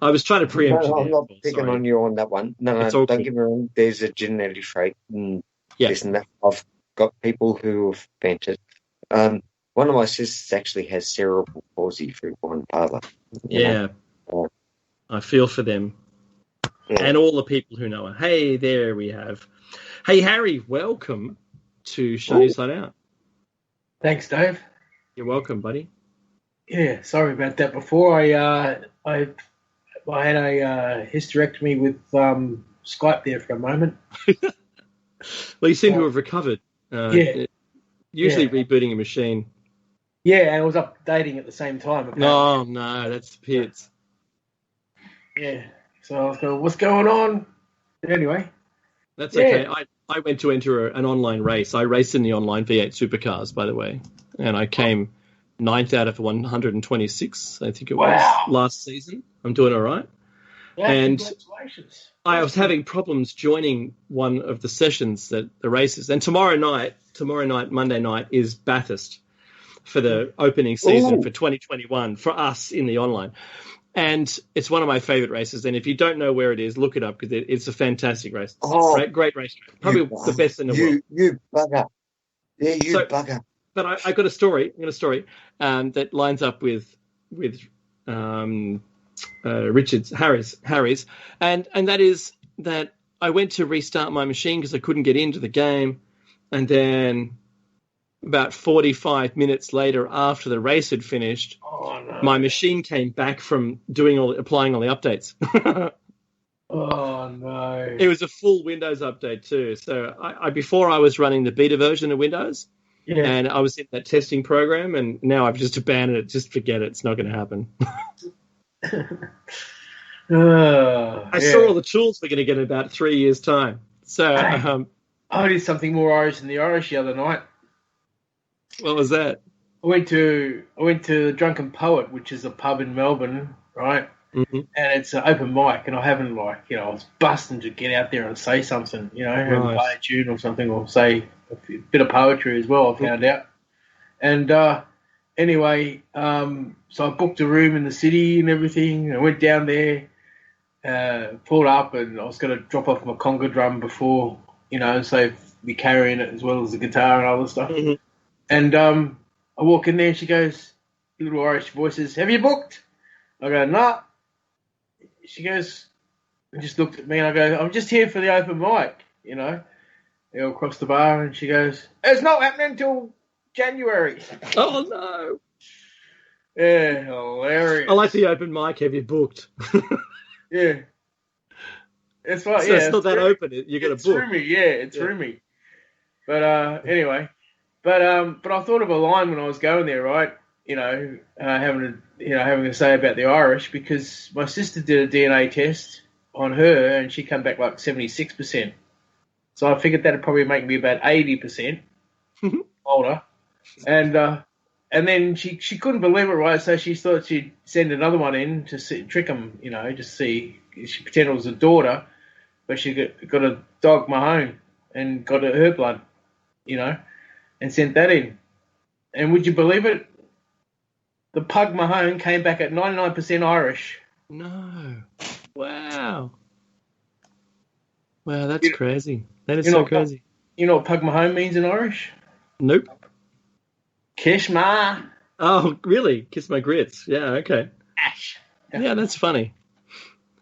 was trying to preempt you. I'm not picking on you on that one. No, don't get me wrong. There's a genetic trait. This and that. I've got people who have fainted. One of my sisters actually has cerebral palsy through one father. Yeah. I feel for them. Yeah. And all the people who know her. Hey, there we have. Hey, Harry, welcome to Shiny Side Out. Thanks, Dave. You're welcome, buddy. Yeah, sorry about that before. I had a hysterectomy with Skype there for a moment. Well, you seem to have recovered. Usually rebooting a machine. Yeah, and I was updating at the same time. Apparently. Oh, no, that's the pits. Yeah, so I was going, what's going on? Anyway. That's okay. I went to enter an online race. I raced in the online V8 supercars, by the way, and I came 9th out of 126, I think it was, last season. I'm doing all right. Yeah, and congratulations. I was having problems joining one of the sessions, the races. And tomorrow night, Monday night, is Bathurst for the opening season for 2021 for us in the online. And it's one of my favorite races. And if you don't know where it is, look it up because it's a fantastic race. Great race. Probably the best in the world. You bugger. Yeah, bugger. But I got a story. That lines up with Harry's, and that is that I went to restart my machine because I couldn't get into the game, and then about 45 minutes later, after the race had finished, my machine came back from applying all the updates. Oh no! It was a full Windows update too. So before I was running the beta version of Windows. Yeah. And I was in that testing program, and now I've just abandoned it. Just forget it. It's not going to happen. I saw all the tools we're going to get in about 3 years' time. So I did something more Irish than the Irish the other night. What was that? I went to the Drunken Poet, which is a pub in Melbourne, right? Mm-hmm. And it's an open mic, and I haven't I was busting to get out there and say something, and play a tune or something, or say a bit of poetry as well, I found out. And anyway, so I booked a room in the city and everything, and I went down there, pulled up, and I was going to drop off my conga drum before, so be carrying it as well as the guitar and other stuff. Mm-hmm. And I walk in there, and she goes, little Irish voices, "Have you booked?" I go, "Nah." She goes, and just looked at me, and I go, "I'm just here for the open mic, They all across the bar, and she goes, "It's not happening until January." Oh, no. Yeah, hilarious. I like the open mic. Have you booked? Yeah. It's right, so it's not that open. You got to book. Through me, it's through me. But anyway, but I thought of a line when I was going there, right? Having to say about the Irish, because my sister did a DNA test on her, and she came back like 76%. So I figured that'd probably make me about 80% older. And then she couldn't believe it, right? So she thought she'd send another one in to trick them, just see. She pretended it was a daughter. but she got a dog Mahone and got her blood, and sent that in. And would you believe it? The pug Mahone came back at 99% Irish. No. Wow. Wow, that's crazy. That is so crazy. You know what pug Mahone means in Irish? Nope. Kiss ma. Oh, really? Kiss my grits. Yeah, okay. Ash. Yeah, that's funny.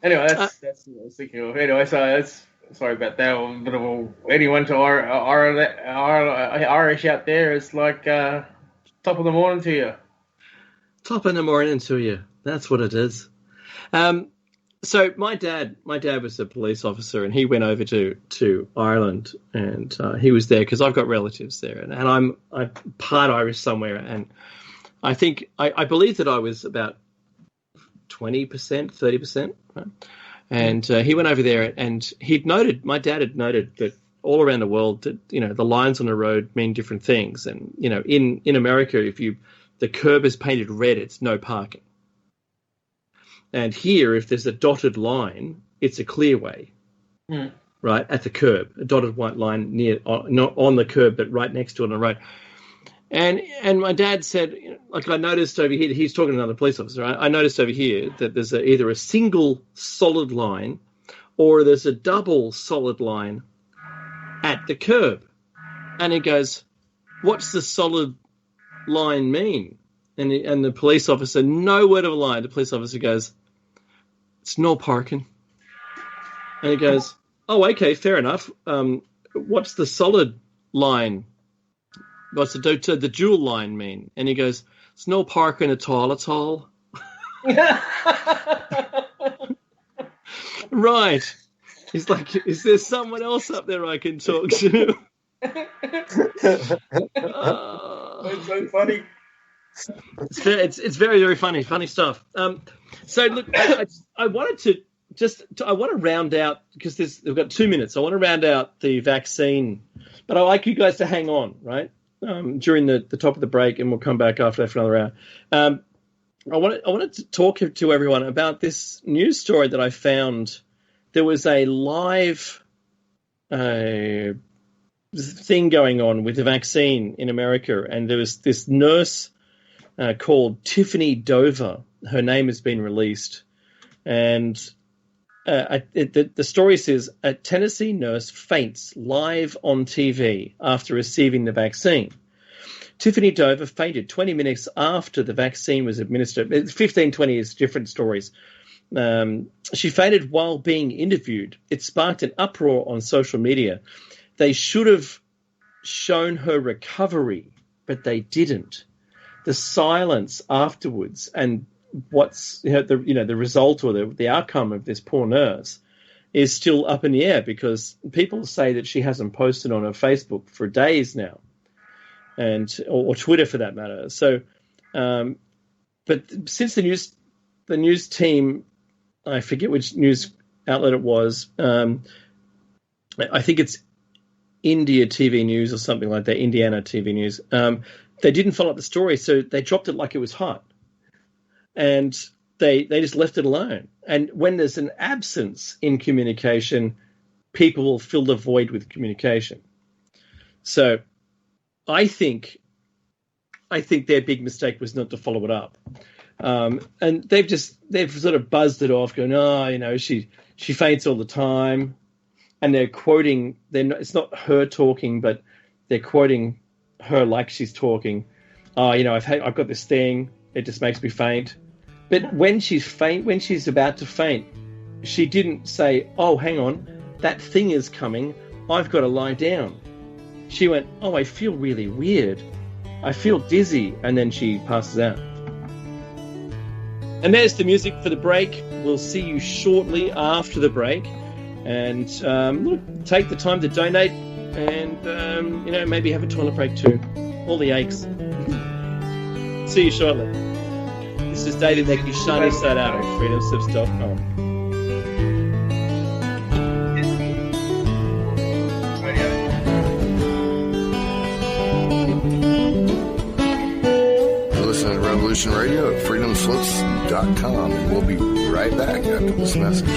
Anyway, that's what I was thinking of. Anyway, so sorry about that. A bit of anyone to Irish out there, it's like top of the morning to you. Top of the morning to you. That's what it is. So my dad was a police officer, and he went over to Ireland, and he was there because I've got relatives there, and I'm part Irish somewhere, and I think I believe that I was about 20%, 30%, right? And he went over there, and my dad had noted that all around the world that the lines on the road mean different things, and in America, if the curb is painted red, it's no parking. And here, if there's a dotted line, it's a clear way, right, at the curb, a dotted white line not on the curb, but right next to it on the road. And my dad said, I noticed over here, he's talking to another police officer, I noticed over here that there's either a single solid line or there's a double solid line at the curb. And he goes, what's the solid line mean? And the police officer, no word of a lie, the police officer goes, it's no parking. And he goes, oh, okay, fair enough. What's the solid line? What's the dual line mean? And he goes, it's no parking at all. Right. He's like, is there someone else up there I can talk to? That's so funny. It's very, very funny stuff. So look, I want to round out, because we've got 2 minutes. I want to round out the vaccine, but I'd like you guys to hang on, right, during the top of the break, and we'll come back after that for another hour. I wanted to talk to everyone about this news story that I found. There was a live thing going on with the vaccine in America, and there was this nurse called Tiffany Dover. Her name has been released, and the story says a Tennessee nurse faints live on TV after receiving the vaccine. Tiffany Dover fainted 20 minutes after the vaccine was administered. 15, 20 is different stories. She fainted while being interviewed. It sparked an uproar on social media. They should have shown her recovery, but they didn't. The silence afterwards and what's the result or the outcome of this poor nurse is still up in the air, because people say that she hasn't posted on her Facebook for days now, or Twitter for that matter. So, but since the news team, I forget which news outlet it was. I think it's India TV News or something like that, Indiana TV News. They didn't follow up the story, so they dropped it like it was hot. And they just left it alone. And when there's an absence in communication, people will fill the void with communication. So I think their big mistake was not to follow it up. And they've sort of buzzed it off, going, she faints all the time. And they're quoting, it's not her talking, but they're quoting her like she's talking. I've got this thing, it just makes me faint. But when she's about to faint, she didn't say, oh, hang on, that thing is coming, I've got to lie down. She went, oh, I feel really weird. I feel dizzy. And then she passes out. And there's the music for the break. We'll see you shortly after the break. And take the time to donate and, maybe have a toilet break too. All the aches. See you shortly. This is David making shiny side out of freedomslips.com. Listen to Revolution Radio at freedomslips.com, and we'll be right back after this message.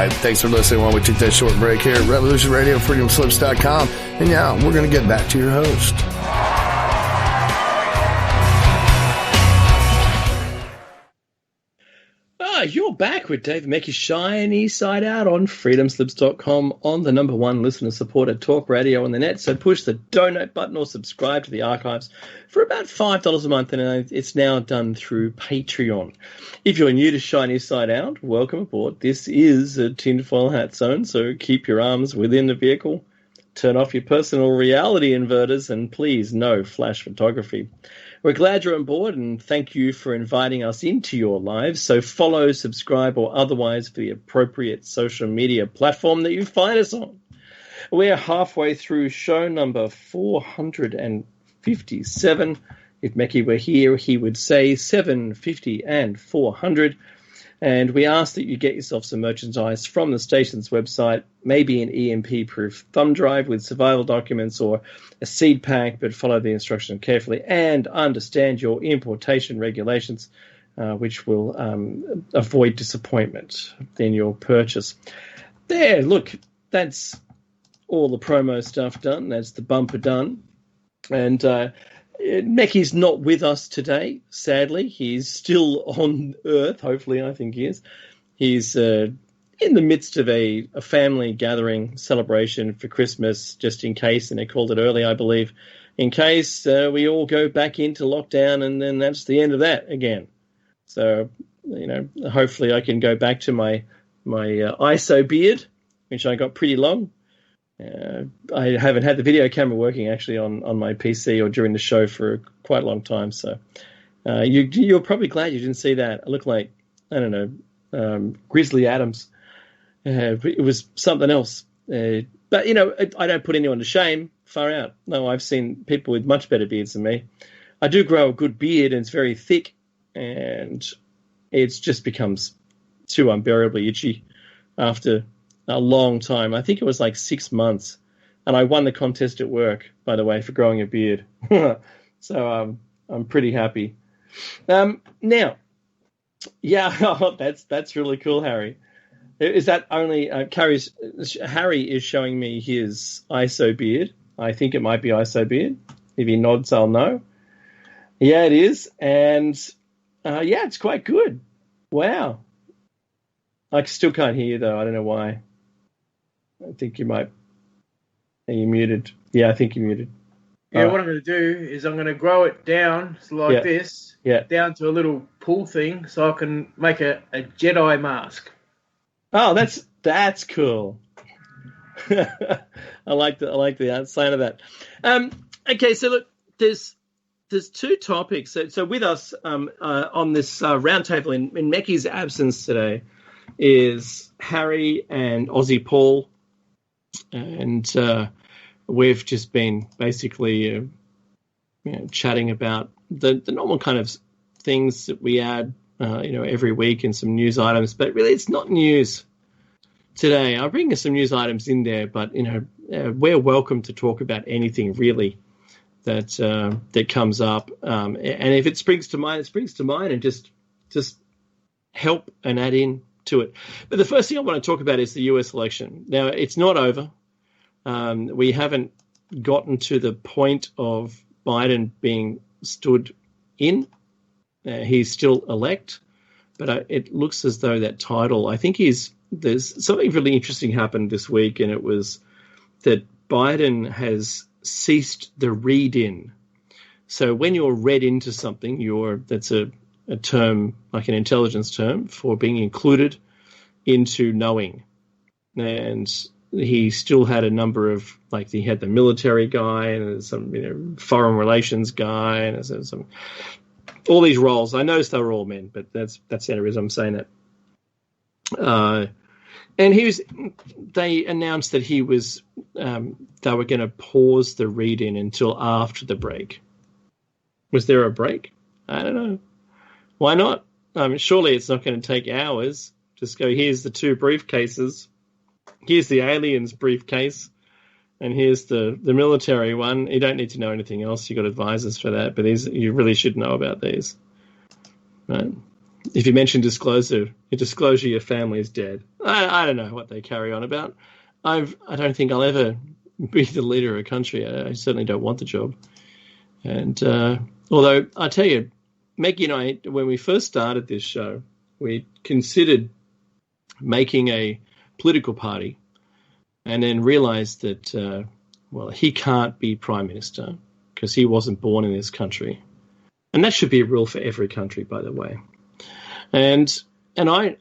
right. Thanks for listening while we took that short break here at Revolution Radio, freedomslips.com. And yeah, we're going to get back to your host. You're back with Dave Mackey's Shiny Side Out on freedomslips.com on the #1 listener supported talk radio on the net. So push the donate button or subscribe to the archives for about $5 a month, and it's now done through Patreon. If you're new to Shiny Side Out, welcome aboard. This is a tinfoil hat zone, so keep your arms within the vehicle, turn off your personal reality inverters, and please no flash photography. We're glad you're on board, and thank you for inviting us into your lives. So follow, subscribe, or otherwise for the appropriate social media platform that you find us on. We're halfway through show number 457. If Mecky were here, he would say 750 and 400. And we ask that you get yourself some merchandise from the station's website, maybe an EMP-proof thumb drive with survival documents or a seed pack, but follow the instructions carefully and understand your importation regulations, which will avoid disappointment in your purchase. There, look, that's all the promo stuff done. That's the bumper done. And Mecky's not with us today, sadly. He's still on Earth, hopefully, I think he is. He's in the midst of a family gathering celebration for Christmas, just in case, and they called it early, I believe, in case we all go back into lockdown, and then that's the end of that again. So, hopefully I can go back to my ISO beard, which I got pretty long. I haven't had the video camera working actually on my PC or during the show for quite a long time. So you're probably glad you didn't see that. I look like, I don't know, Grizzly Adams. It was something else. But, I don't put anyone to shame. Far out. No, I've seen people with much better beards than me. I do grow a good beard, and it's very thick, and it just becomes too unbearably itchy after a long time. I think it was like 6 months, and I won the contest at work, by the way, for growing a beard. So I'm pretty happy. Now, yeah, that's really cool, Harry. Is that only Harry is showing me his ISO beard. I think it might be ISO beard. If he nods, I'll know. Yeah, it is, and yeah, it's quite good. Wow. I still can't hear you though. I don't know why. I think you might. Are you muted? Yeah, I think you're muted. Yeah, what I'm going to do is I'm going to grow it down like this, down to a little pull thing, so I can make a Jedi mask. Oh, that's cool. I like the outside of that. Okay, so look, there's two topics. So with us on this roundtable in Mecky's absence today is Harry and Aussie Paul. And we've just been basically chatting about the normal kind of things that we add every week and some news items. But really, it's not news today. I'll bring some news items in there, but we're welcome to talk about anything really that comes up. And if it springs to mind, it springs to mind, and just help and add in to it. But the first thing I want to talk about is the US election. Now, it's not over. We haven't gotten to the point of Biden being stood in. He's still elect, but it looks as though that title, I think there's something really interesting happened this week, and it was that Biden has ceased the read-in. So when you're read into something, that's a term, like an intelligence term, for being included into knowing. And he still had a number of, like, he had the military guy and some foreign relations guy and some all these roles. I noticed they were all men, but that's the only reason I'm saying that. And they announced that they were going to pause the read-in until after the break. Was there a break? I don't know. Why not? Surely it's not going to take hours. Just go, here's the two briefcases. Here's the aliens briefcase. And here's the military one. You don't need to know anything else. You've got advisors for that. But you really should know about these. Right? if you mention disclosure, your family is dead. I don't know what they carry on about. I don't think I'll ever be the leader of a country. I certainly don't want the job. And although I tell you, Maggie and I, when we first started this show, we considered making a political party, and then realized that he can't be prime minister because he wasn't born in this country, and that should be a rule for every country, by the way. And I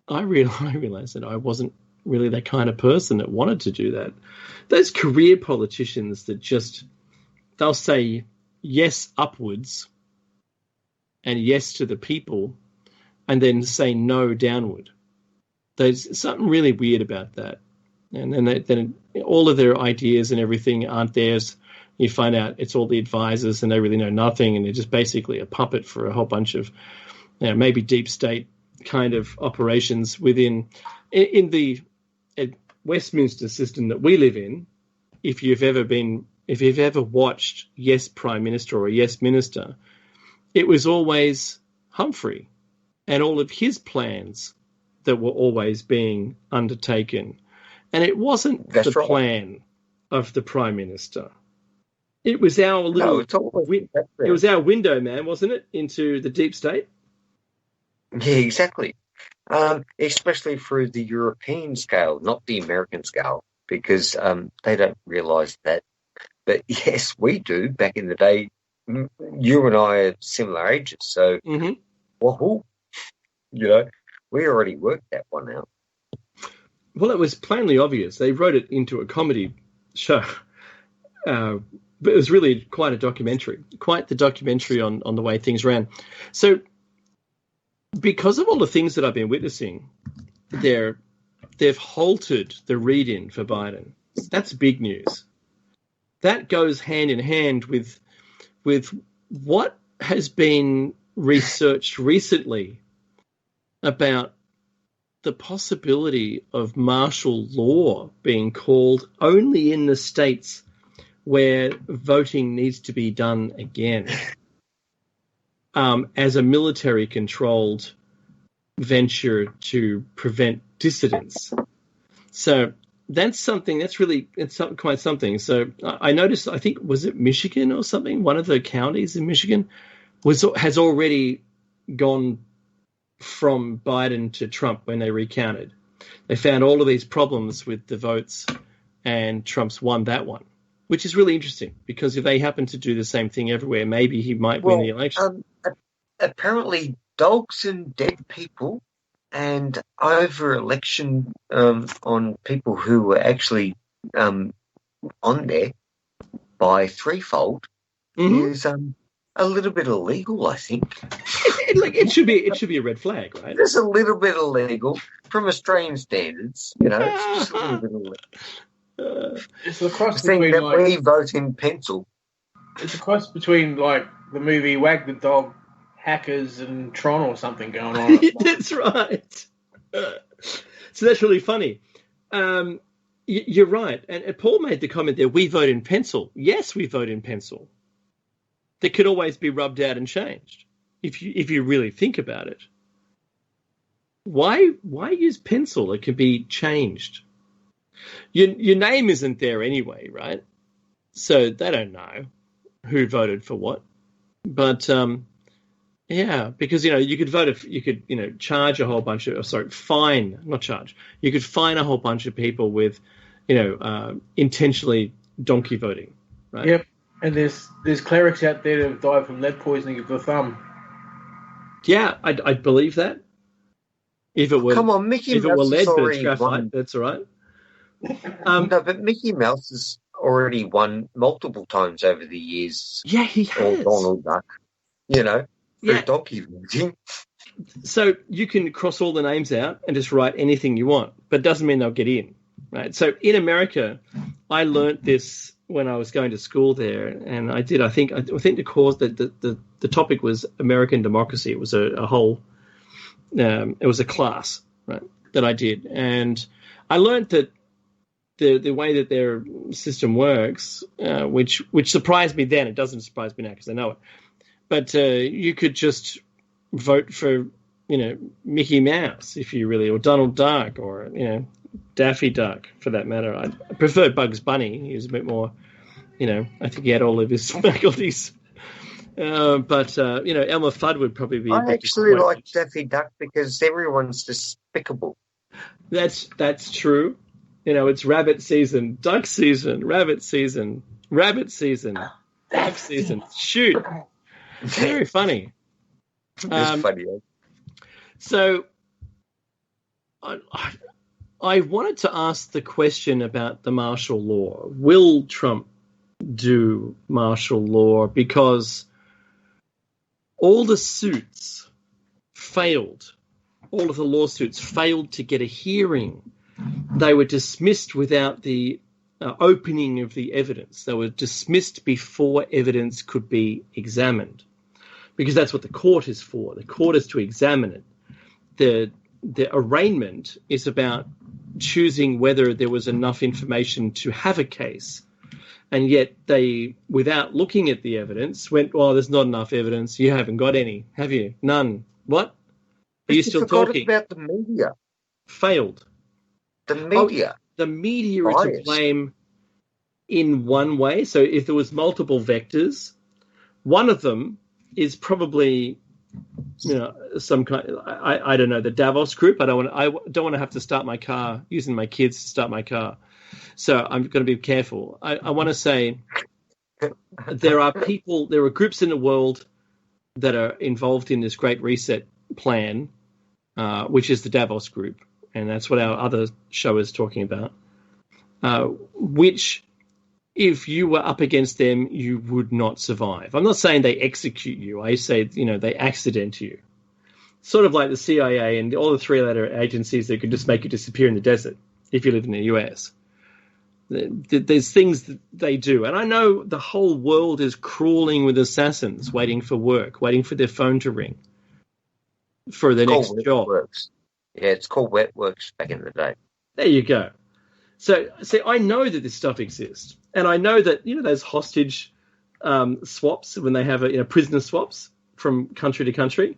realized that I wasn't really that kind of person that wanted to do that. Those career politicians that they'll say yes upwards and yes to the people, and then say no downward. There's something really weird about that. And then all of their ideas and everything aren't theirs. You find out it's all the advisors and they really know nothing, and they're just basically a puppet for a whole bunch of maybe deep state kind of operations in the Westminster system that we live in. If you've ever watched Yes Prime Minister or Yes Minister, it was always Humphrey and all of his plans that were always being undertaken. And it wasn't plan of the Prime Minister. It was our little it was our window, man, wasn't it, into the deep state? Yeah, exactly. Especially through the European scale, not the American scale, because they don't realise that. But yes, we do. Back in the day, you and I are similar ages, so wahoo, we already worked that one out. Well, it was plainly obvious. They wrote it into a comedy show, but it was really quite the documentary on the way things ran. So because of all the things that I've been witnessing, they've halted the read-in for Biden. That's big news. That goes hand in hand with what has been researched recently about the possibility of martial law being called only in the states where voting needs to be done again, as a military-controlled venture to prevent dissidents. So that's something quite something. So I noticed, I think, was it Michigan or something? One of the counties in Michigan has already gone from Biden to Trump when they recounted. They found all of these problems with the votes, and Trump's won that one, which is really interesting, because if they happen to do the same thing everywhere, maybe he might win the election. Apparently, dogs and dead people and over-election on people who were actually on there by threefold is a little bit illegal, I think. It should be a red flag, right? It's a little bit illegal from Australian standards, It's just a little bit illegal. It's a cross between we vote in pencil. It's a cross between the movie Wag the Dog, Hackers, and Tron or something going on. That's right. So that's really funny. You're right. And Paul made the comment there, we vote in pencil. Yes, we vote in pencil. That could always be rubbed out and changed if you really think about it. Why use pencil? It can be changed. Your name isn't there anyway, right? So they don't know who voted for what. But because you could vote you could charge a whole bunch of fine, not charge. You could fine a whole bunch of people with intentionally donkey voting, right? Yep. And there's clerics out there that have died from lead poisoning of the thumb. Yeah, I'd believe that. If it were, come on, Mickey Mouse were lead, has but already it's graphite, won. That's all right. No, but Mickey Mouse has already won multiple times over the years. Yeah, he has. Or Donald Duck, for donkey voting. So you can cross all the names out and just write anything you want, but it doesn't mean they'll get in, right? So in America, I learnt this when I was going to school there, and I think the course the topic was American democracy. It was a whole it was a class, right, that I did, and I learned that the way that their system works, which surprised me then. It doesn't surprise me now because I know it. But you could just vote for Mickey Mouse, if you really, or Donald Duck, or Daffy Duck, for that matter. I prefer Bugs Bunny. He was a bit more, I think he had all of his faculties. But Elmer Fudd would probably be. I actually like Daffy Duck because everyone's despicable. That's true. It's rabbit season, duck season, rabbit season, duck season. Shoot, very funny. It's funny. So, I wanted to ask the question about the martial law. Will Trump do martial law? Because all the suits failed. All of the lawsuits failed to get a hearing. They were dismissed without the opening of the evidence. They were dismissed before evidence could be examined, because that's what the court is for. The court is to examine it. The arraignment is about choosing whether there was enough information to have a case. And yet they, without looking at the evidence, went, "Well, there's not enough evidence. You haven't got any, have you? None. What? Are you still talking?" About the media. Failed. The media. The media is to blame in one way. So if there was multiple vectors, one of them is probably, some kind. I don't know, the Davos group. I don't want to have to start my car using my kids to start my car. So I'm going to be careful. I want to say there are groups in the world that are involved in this Great Reset plan, which is the Davos group, and that's what our other show is talking about, which, if you were up against them, you would not survive. I'm not saying they execute you. I say, they accident you. Sort of like the CIA and all the three-letter agencies that could just make you disappear in the desert if you live in the US. There's things that they do. And I know the whole world is crawling with assassins, waiting for work, waiting for their phone to ring for the next job. Works. Yeah, it's called Wet Works back in the day. There you go. So, see, I know that this stuff exists. And I know that, those hostage swaps, when they have prisoner swaps from country to country,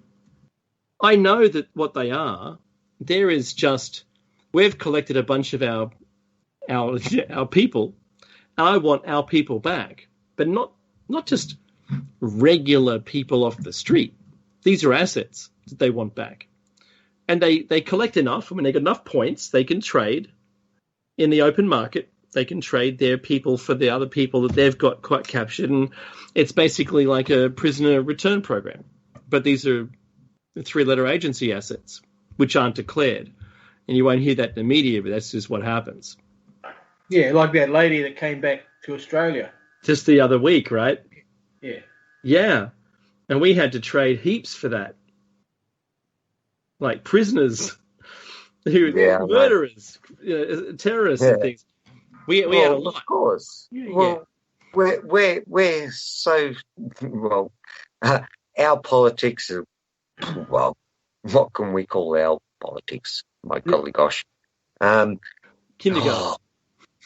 I know that what they are, there is just, we've collected a bunch of our people, and I want our people back. But not just regular people off the street. These are assets that they want back. And they collect enough. When they get enough points, they can trade in the open market. They can trade their people for the other people that they've got quite captured. And it's basically like a prisoner return program. But these are three-letter agency assets, which aren't declared. And you won't hear that in the media, but that's just what happens. Yeah, like that lady that came back to Australia. Just the other week, right? Yeah. Yeah. And we had to trade heaps for that. Like prisoners, murderers, terrorists and things. We had a lot. Of course. Yeah, we're so our politics are, what can we call our politics? My golly gosh. Kindergarten.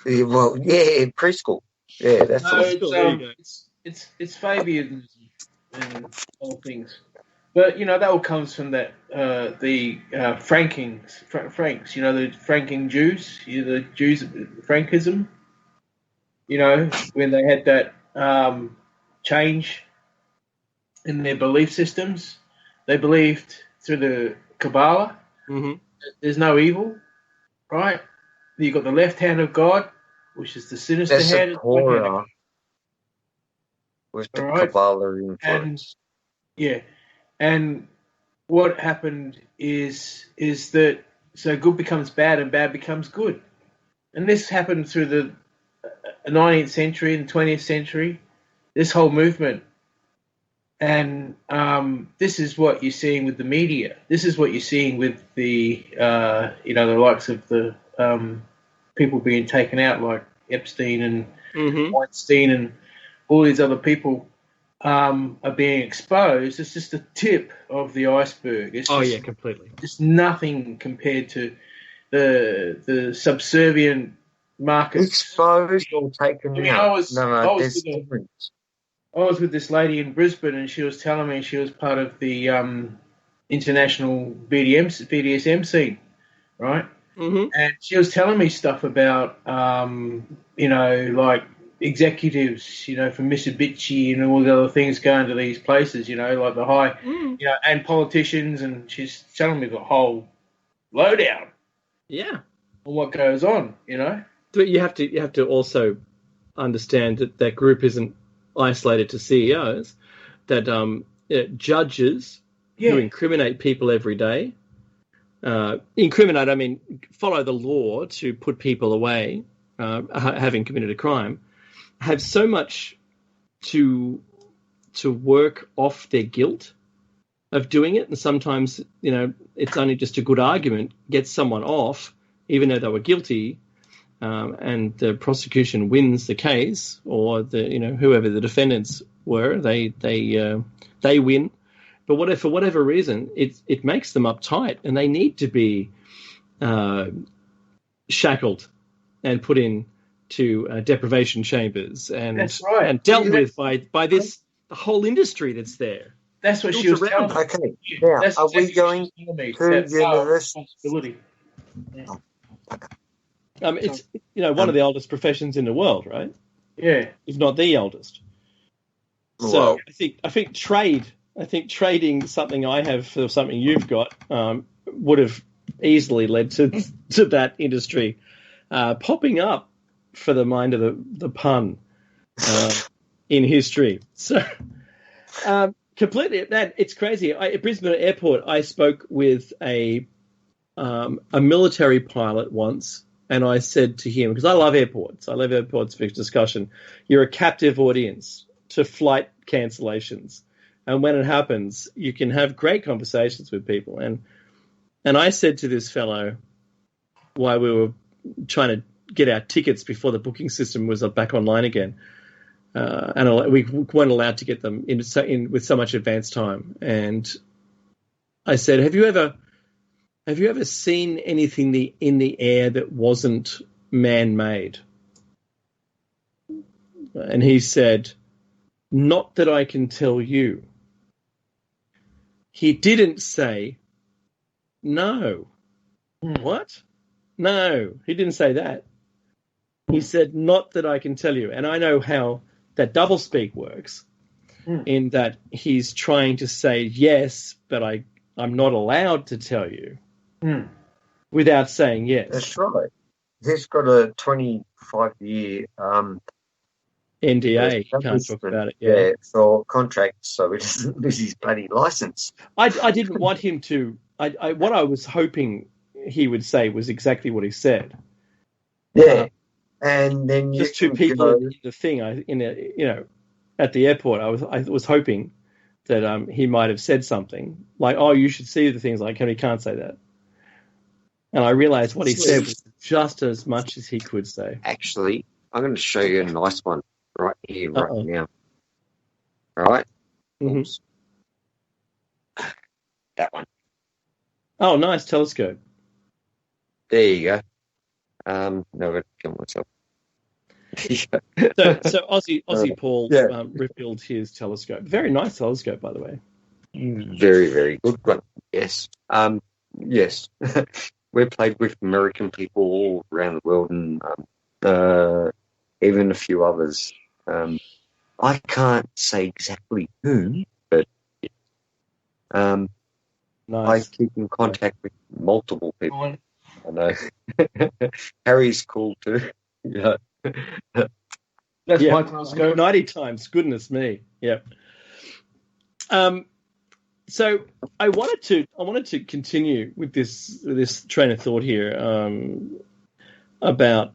Preschool. Yeah, that's it's Fabian and all things. But, that all comes from that, the Franks, the Franking Jews, the Jews, Frankism, when they had that change in their belief systems. They believed through the Kabbalah, there's no evil, right? You've got the left hand of God, which is the sinister hand. Torah with the Kabbalah influence. And what happened is that so good becomes bad and bad becomes good. And this happened through the 19th century and 20th century, this whole movement. And this is what you're seeing with the media. This is what you're seeing with the, the likes of the people being taken out, like Epstein and Weinstein and all these other people. Are being exposed. It's just the tip of the iceberg. It's completely. It's nothing compared to the subservient markets. Exposed or taken out? There's difference. I was with this lady in Brisbane, and she was telling me she was part of the international BDSM scene, right? Mm-hmm. And she was telling me stuff about, like executives, from Mitsubishi and all the other things going to these places, like the high, and politicians, and she's telling me the whole lowdown. Yeah. On what goes on, But you have to also understand that group isn't isolated to CEOs, that judges who incriminate people every day, incriminate, I mean, follow the law to put people away, having committed a crime, have so much to work off their guilt of doing it. And sometimes, it's only just a good argument, gets someone off, even though they were guilty, and the prosecution wins the case, or whoever the defendants were, they win. But for whatever reason, it makes them uptight, and they need to be shackled and put into deprivation chambers, and that's right. and dealt with by the whole industry that's there. That's what she was telling me. Okay, now are we going to university? It's one of the oldest professions in the world, right? Yeah, if not the oldest. So I think trading something I have for something you've got would have easily led to that industry popping up, for the mind of the pun, in history. So completely, it's crazy. At Brisbane Airport, I spoke with a military pilot once. And I said to him, because I love airports for discussion, you're a captive audience to flight cancellations. And when it happens, you can have great conversations with people. And I said to this fellow, while we were trying to get our tickets before the booking system was back online again, and we weren't allowed to get them in with so much advance time. And I said, Have you ever seen anything in the air that wasn't man-made? And he said, not that I can tell you. He didn't say, no. What? No, he didn't say that. He said, not that I can tell you. And I know how that doublespeak works, in that he's trying to say yes, but I'm not allowed to tell you. Without saying yes. That's right. He's got a 25-year NDA. Can't talk about it. Yeah, for contracts, so he doesn't lose his bloody license. I didn't want him to. What I was hoping he would say was exactly what he said. Yeah, and then just two people in the thing. At the airport, I was hoping that he might have said something like, "Oh, you should see the things." Like, he can't say that. And I realized what he said was just as much as he could say. Actually, I'm going to show you a nice one right here, right now. All right? Mm-hmm. That one. Oh, nice telescope. There you go. No, I'm going to kill myself. So Aussie Paul revealed his telescope. Very nice telescope, by the way. Very, very good one. Yes. Yes. We're played with American people all around the world, and even a few others. I can't say exactly whom, but nice. I keep in contact with multiple people. I know. Harry's cool too. Yeah. That's my telescope. 90 times. Goodness me. Yep. So I wanted to continue with this train of thought here about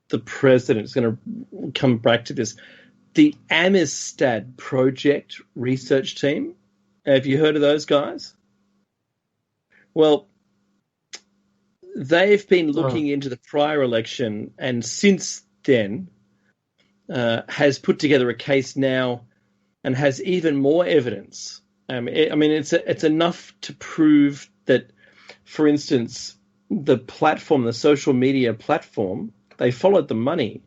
the president. It's going to come back to this. The Amistad Project research team. Have you heard of those guys? Well, they've been looking into the prior election, and since then has put together a case now and has even more evidence. I mean, it's enough to prove that, for instance, the platform, the social media platform, they followed the money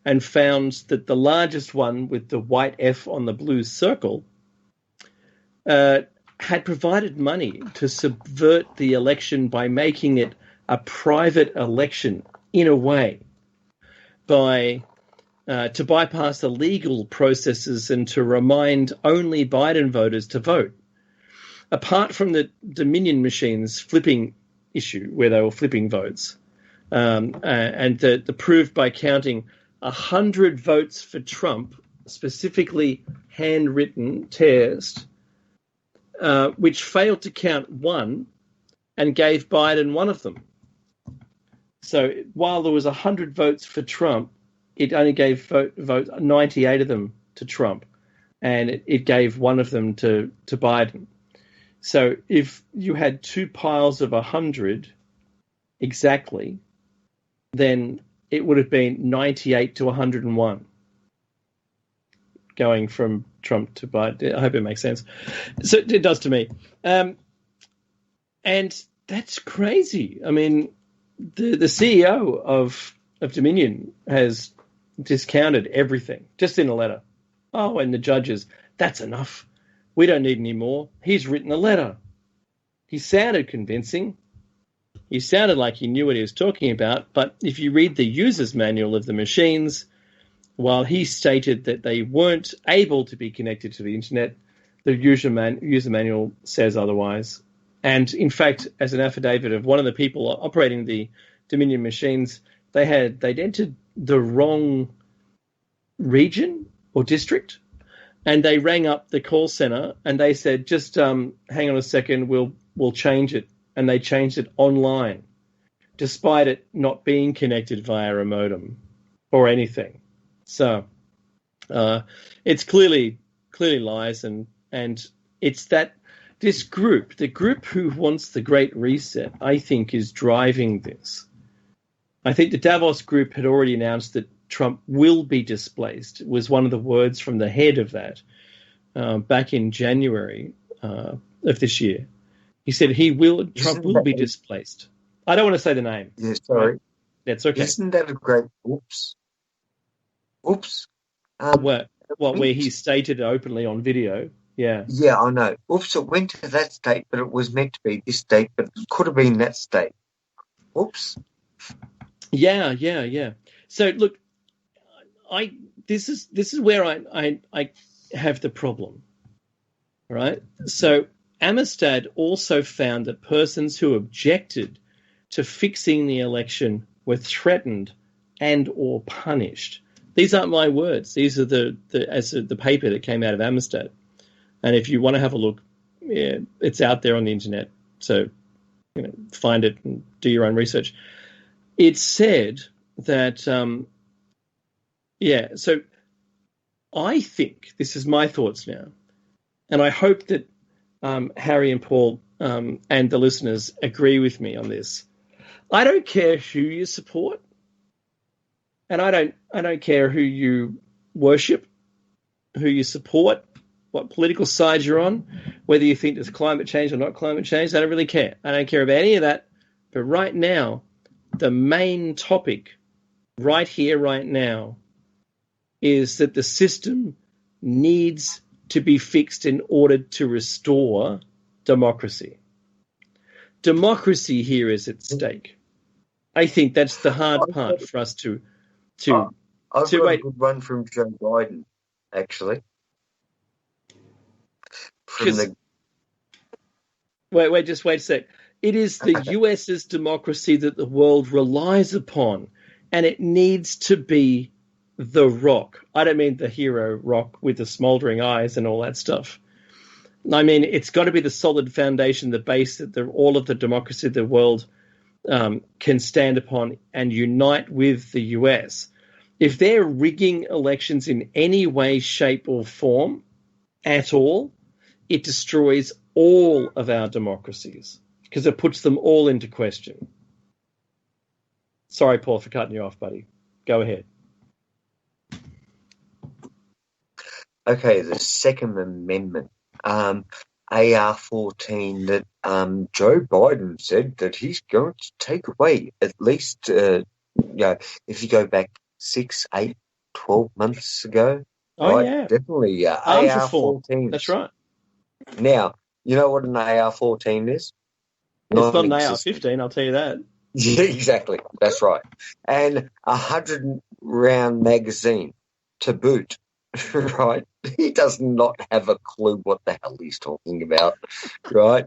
and found that the largest one with the white F on the blue circle had provided money to subvert the election by making it a private election in a way, to bypass the legal processes and to remind only Biden voters to vote. Apart from the Dominion machines flipping issue, where they were flipping votes, and the proved by counting 100 votes for Trump, specifically handwritten test, which failed to count one and gave Biden one of them. So while there was 100 votes for Trump, it only gave 98 of them to Trump, and it gave one of them to Biden. So if you had two piles of 100 exactly, then it would have been 98 to 101 going from Trump to Biden. I hope it makes sense. So it does to me. And that's crazy. I mean, the CEO of Dominion has discounted everything just in a letter. Oh, and the judges, that's enough. We don't need any more. He's written a letter. He sounded convincing. He sounded like he knew what he was talking about. But if you read the user's manual of the machines, while he stated that they weren't able to be connected to the internet, the user manual says otherwise. And in fact, as an affidavit of one of the people operating the Dominion machines, they'd entered the wrong region or district, and they rang up the call center and they said, just hang on a second, we'll change it. And they changed it online, despite it not being connected via a modem or anything. So it's clearly lies, and it's that this group, the group who wants the Great Reset, I think is driving this. I think the Davos group had already announced that Trump will be displaced. It was one of the words from the head of that back in January of this year. He said Trump will be displaced. I don't want to say the name. Yeah, sorry. Right? That's okay. Isn't that a great oops? Oops. Where he stated it openly on video. Yeah. Yeah, I know. Oops, it went to that state, but it was meant to be this state, but it could have been that state. Oops. Yeah. So look, this is where I have the problem. Right? So Amistad also found that persons who objected to fixing the election were threatened and or punished. These aren't my words. These are the paper that came out of Amistad. And if you want to have a look, yeah, it's out there on the internet. So find it and do your own research. It said that, so I think, this is my thoughts now, and I hope that Harry and Paul and the listeners agree with me on this. I don't care who you support, and I don't care who you worship, who you support, what political side you're on, whether you think there's climate change or not climate change. I don't really care. I don't care about any of that. But right now, the main topic right here, right now, is that the system needs to be fixed in order to restore democracy. Democracy here is at stake. I think that's the hard part for us to I've got a good one from Joe Biden, actually. Wait a sec. It is the US's democracy that the world relies upon, and it needs to be the rock. I don't mean the hero rock with the smoldering eyes and all that stuff. I mean, it's got to be the solid foundation, the base that all of the democracy of the world can stand upon and unite with the US. If they're rigging elections in any way, shape, or form at all, it destroys all of our democracies because it puts them all into question. Sorry, Paul, for cutting you off, buddy. Go ahead. Okay, the Second Amendment, AR-14, that Joe Biden said that he's going to take away at least, if you go back 6, 8, 12 months ago. Oh, right? yeah. Definitely. Arms reform. AR-14. That's right. Now, You know what an AR-14 is? It's not an AR-15, I'll tell you that. Yeah, exactly. That's right. And 100-round magazine to boot, right? He does not have a clue what the hell he's talking about, right?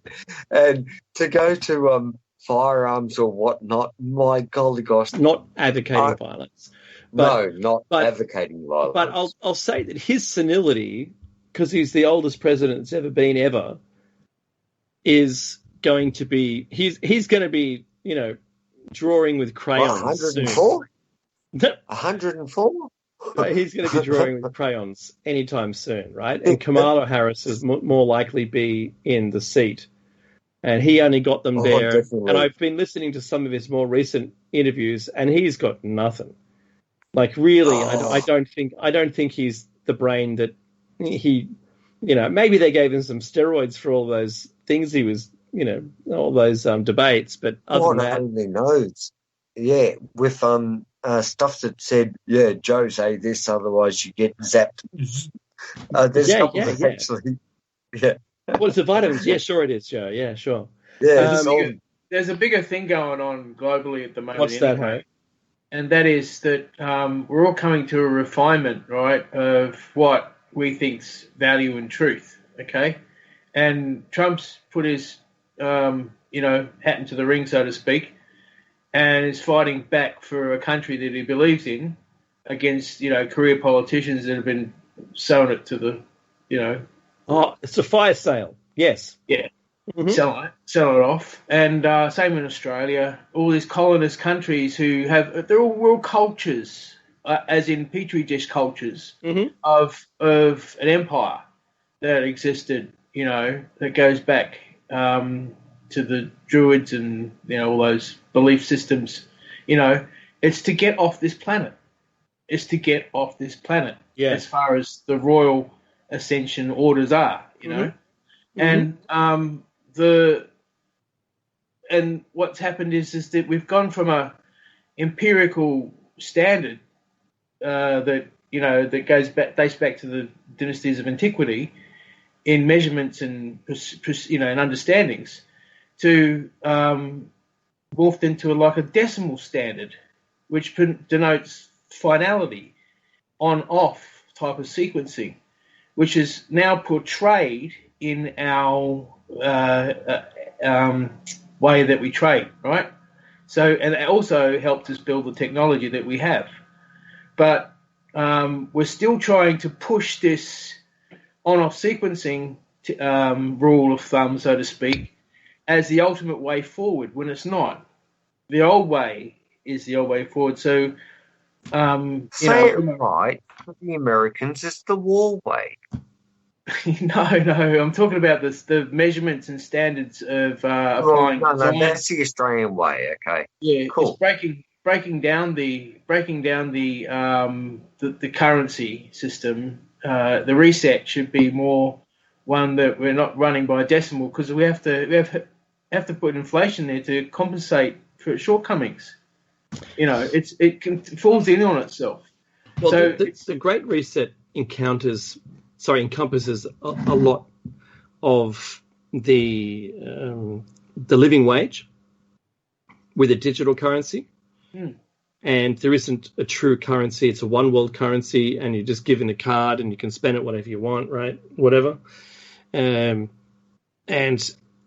And to go to firearms or whatnot, my golly gosh. Not advocating violence. But, not advocating violence. But I'll say that his senility, because he's the oldest president that's ever been ever, is going to be he's going to be, drawing with crayons. 104? 104? He's going to be drawing with crayons anytime soon, right? And Kamala Harris is more likely be in the seat. And he only got them there. Definitely. And I've been listening to some of his more recent interviews, and he's got nothing. Like, really, I don't think he's the brain that he, maybe they gave him some steroids for all those things he was, all those debates. But other than that, only knows. Yeah, with stuff that said, Joe, say this, otherwise you get zapped. There's actually, Well, it's the vitamins. Yeah, sure it is, Joe. Yeah, sure. Yeah, there's a bigger thing going on globally at the moment. What's that, Hank? And that is that we're all coming to a refinement, right, of what we think's value and truth, okay? And Trump's put his, hat into the ring, so to speak, and is fighting back for a country that he believes in against, career politicians that have been selling it to the, Oh, it's a fire sale. Yes. Yeah. Mm-hmm. Sell it off. And same in Australia. All these colonist countries they're all world cultures, as in petri dish cultures of an empire that existed, that goes back to the Druids and, all those belief systems. It's to get off this planet. Yeah. As far as the royal ascension orders are, and and what's happened is that we've gone from a empirical standard that dates back to the dynasties of antiquity in measurements and and understandings to morphed into like a decimal standard, which denotes finality, on-off type of sequencing, which is now portrayed in our way that we trade, right? So, and it also helped us build the technology that we have. But we're still trying to push this on-off sequencing rule of thumb, so to speak, as the ultimate way forward, when it's not. The old way is the old way forward. So, say it right. For the Americans, it's the war way. No, I'm talking about the measurements and standards of applying. No, that's the Australian way. Okay, yeah, cool. It's breaking down the currency system. The reset should be more one that we're not running by a decimal, because we have to put inflation there to compensate for its shortcomings. It falls in on itself. Well, so the Great Reset encompasses a lot of the living wage with a digital currency. And there isn't a true currency. It's a one world currency, and you're just given a card and you can spend it whatever you want, right? Whatever. And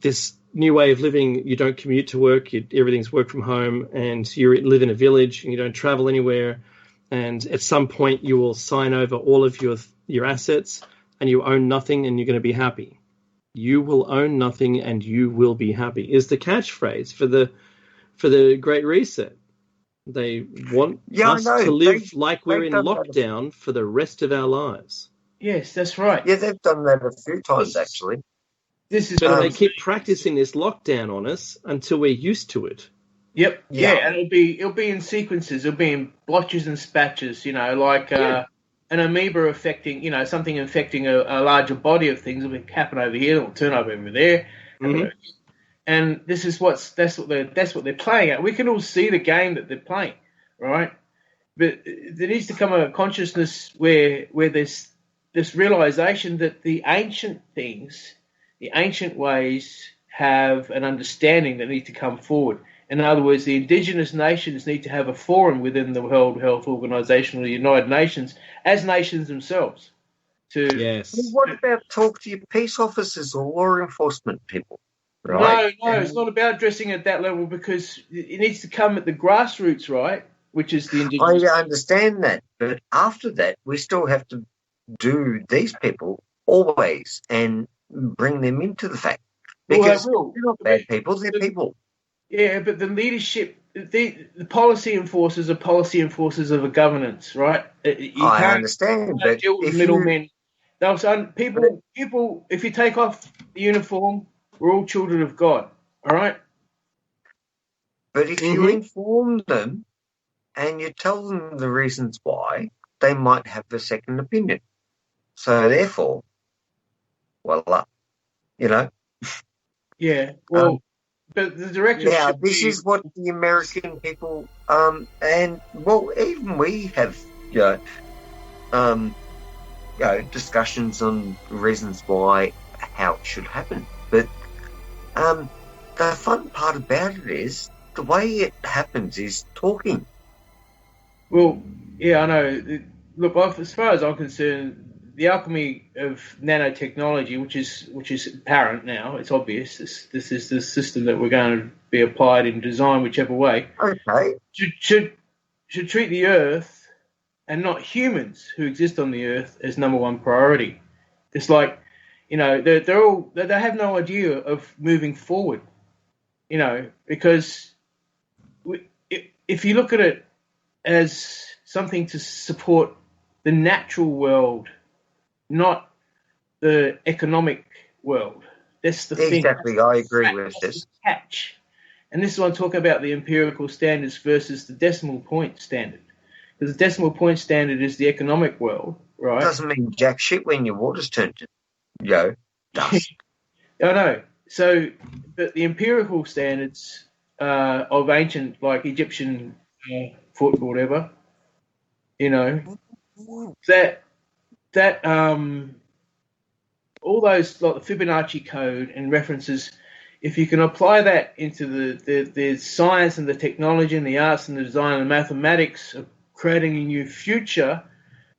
this new way of living, you don't commute to work, everything's work from home, and you live in a village and you don't travel anywhere. And at some point you will sign over all of your assets and you own nothing and you're going to be happy. You will own nothing and you will be happy is the catchphrase for the Great Reset. They want us to live like we're in lockdown for the rest of our lives. Yes, that's right. Yeah, they've done that a few times, actually. So they keep practicing this lockdown on us until we're used to it. Yep. Yeah, and it'll be in sequences. It'll be in blotches and spatches. Like an amoeba affecting, something infecting a larger body of things. It'll happen over here. It'll turn over there. Mm-hmm. And this is that's what they're playing at. We can all see the game that they're playing, right? But there needs to come a consciousness where there's this realization that the ancient things the ancient ways have an understanding that need to come forward. In other words, the indigenous nations need to have a forum within the World Health Organization or the United Nations as nations themselves. Yes. Well, what about talk to your peace officers or law enforcement people? Right? No, it's not about addressing at that level, because it needs to come at the grassroots, right? Which is the indigenous. I understand that, but after that, we still have to do these people always and bring them into the fact. Because they're not bad people, they're people. Yeah, but the leadership, the policy enforcers are policy enforcers of a governance, right? I understand, but deal with middlemen. People, if you take off the uniform, we're all children of God, all right? But if you inform them and you tell them the reasons why, they might have a second opinion. So therefore, Yeah, well, but the direction. Now, this is what the American people, and well, even we have, discussions on reasons why, how it should happen. But the fun part about it is the way it happens is talking. Well, yeah, I know. Look, as far as I'm concerned, the alchemy of nanotechnology, which is apparent now, it's obvious. This is the system that we're going to be applied in design, whichever way. Okay. Should treat the Earth and not humans who exist on the Earth as number one priority. It's like, they have no idea of moving forward, because if you look at it as something to support the natural world, not the economic world. That's the thing. Exactly, I agree with this. Catch. And this is what I'm talking about, the empirical standards versus the decimal point standard. Because the decimal point standard is the economic world, right? It doesn't mean jack shit when your water's turned to, dust. I know. So, but the empirical standards of ancient, like Egyptian foot or whatever, that all those, like the Fibonacci code and references, if you can apply that into the science and the technology and the arts and the design and the mathematics of creating a new future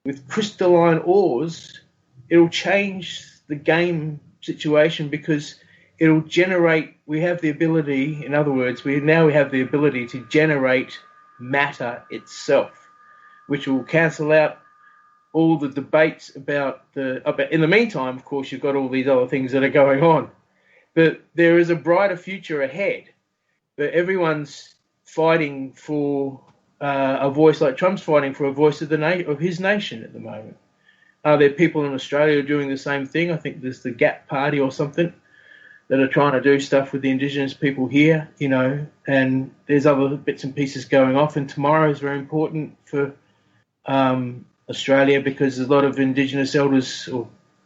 with crystalline ores, it'll change the game situation, because it'll generate, we have the ability, in other words, we have the ability to generate matter itself, which will cancel out all the debates about in the meantime, of course, you've got all these other things that are going on. But there is a brighter future ahead. But everyone's fighting for a voice, like Trump's fighting for a voice of his nation at the moment. There are people in Australia doing the same thing. I think there's the Gap Party or something that are trying to do stuff with the Indigenous people here, and there's other bits and pieces going off. And tomorrow is very important for Australia, because there's a lot of Indigenous elders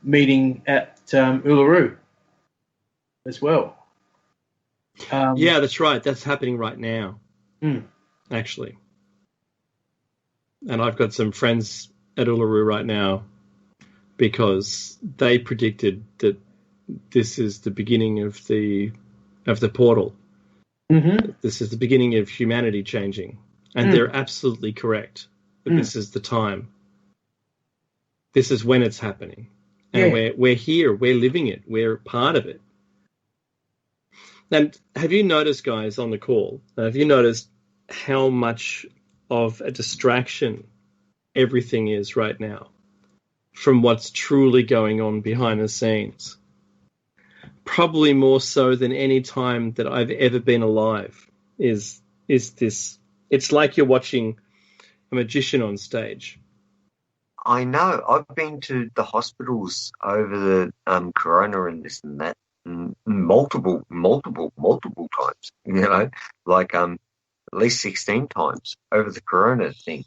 meeting at Uluru as well. Yeah, that's right. That's happening right now, actually. And I've got some friends at Uluru right now, because they predicted that this is the beginning of the portal. Mm-hmm. This is the beginning of humanity changing, and they're absolutely correct. But this is the time. This is when it's happening, and we're here. We're living it. We're part of it. And have you noticed, guys, on the call? Have you noticed how much of a distraction everything is right now from what's truly going on behind the scenes? Probably more so than any time that I've ever been alive. Is this? It's like you're watching a magician on stage. I know. I've been to the hospitals over the corona and this and that multiple times. Like at least 16 times over the corona thing.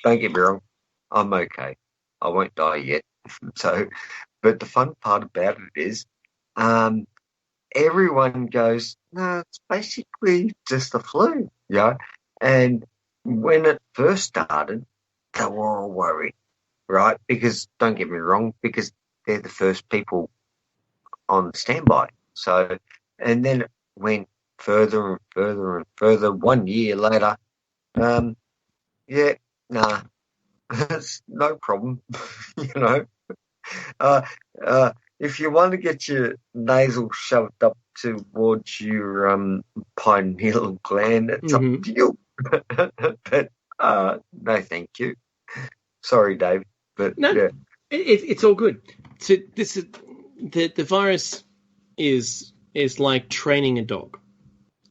Don't get me wrong, I'm okay. I won't die yet. But the fun part about it is, everyone goes, no, it's basically just the flu, And when it first started, they were all worried, right? Because, don't get me wrong, because they're the first people on standby. So, and then it went further and further and further. 1 year later, it's no problem, you know. If you want to get your nasal shoved up towards your pineal gland, it's up to you. But no, thank you. Sorry, Dave, but no, yeah. It's all good. So this is the virus is like training a dog.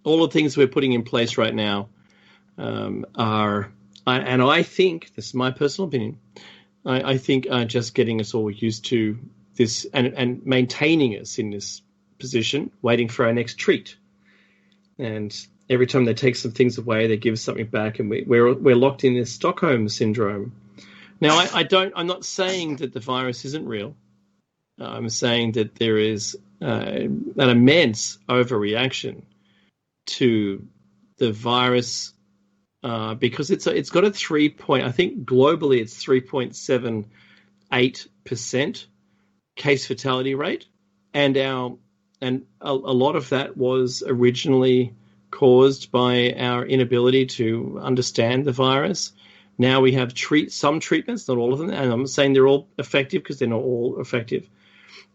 All the things we're putting in place right now are, and I think, this is my personal opinion, I think are just getting us all used to this and maintaining us in this position, waiting for our next treat. And every time they take some things away, they give us something back, and we're locked in this Stockholm syndrome. Now, I'm not saying that the virus isn't real. I'm saying that there is an immense overreaction to the virus because it's got a I think globally it's 3.78% case fatality rate, and a lot of that was originally caused by our inability to understand the virus. Now we have some treatments, not all of them, and I'm not saying they're all effective because they're not all effective.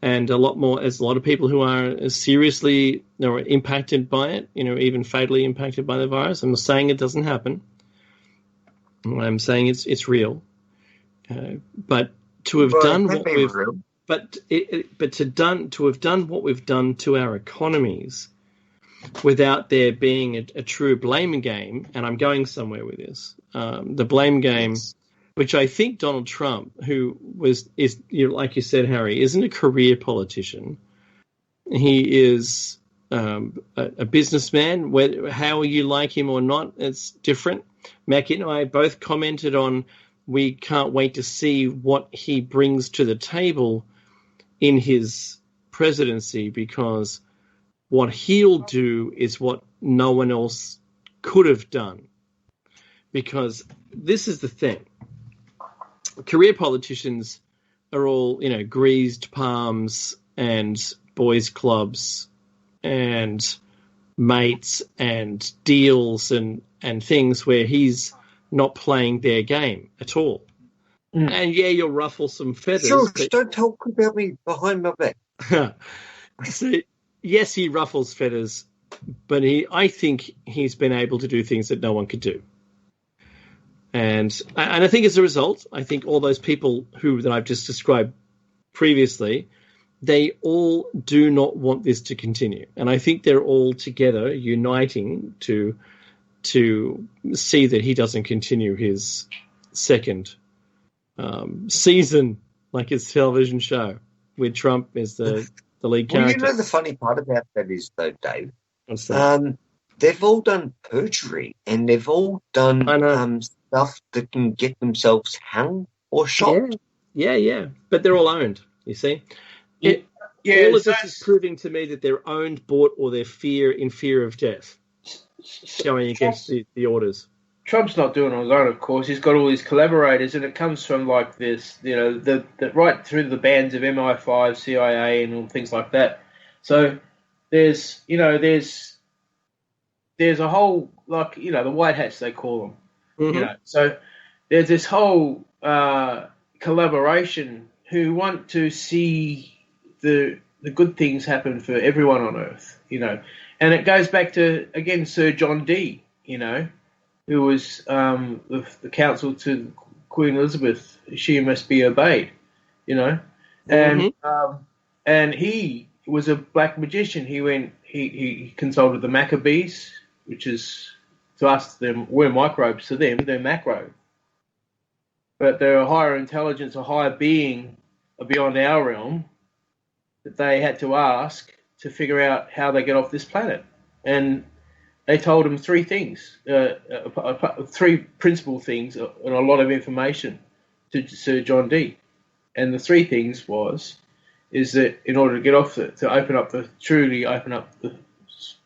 And there's a lot of people who are seriously impacted by it, even fatally impacted by the virus. I'm not saying it doesn't happen. I'm saying it's real. But to have done what we've to have done what we've done to our economies without there being a true blame game, and I'm going somewhere with this. The blame game, which I think Donald Trump, who is like you said, Harry, isn't a career politician. He is a businessman. How you like him or not, it's different. Mackie and I both commented on we can't wait to see what he brings to the table in his presidency, because what he'll do is what no one else could have done. Because this is the thing. Career politicians are all, greased palms and boys' clubs and mates and deals and things where he's not playing their game at all. And yeah, you'll ruffle some feathers. George, don't talk about me behind my back. So, yes, he ruffles feathers, but I think he's been able to do things that no one could do. And I think as a result, I think all those people that I've just described previously, they all do not want this to continue. And I think they're all together uniting to see that he doesn't continue his second season, like his television show, where Trump is the lead character. Well, the funny part about that is, though, Dave, what's that? They've all done perjury, and they've all done stuff that can get themselves hung or shot. Yeah. But they're all owned, you see. All of this is proving to me that they're owned, bought, or they're in fear of death, going against the orders. Trump's not doing it on his own, of course. He's got all these collaborators, and it comes from like this, the right through the bands of MI5, CIA, and all things like that. So there's a whole, like, the white hats, they call them. Mm-hmm. So there's this whole collaboration who want to see the good things happen for everyone on Earth, And it goes back to, again, Sir John Dee, who was the counsel to Queen Elizabeth. She must be obeyed, And and he was a black magician. He consulted the Maccabees, which is, to us, we're microbes. To them, they're macro. But they're a higher intelligence, a higher being beyond our realm that they had to ask to figure out how they get off this planet. And they told him three things, three principal things, and a lot of information to Sir John Dee. And the three things is that in order to get off to truly open up the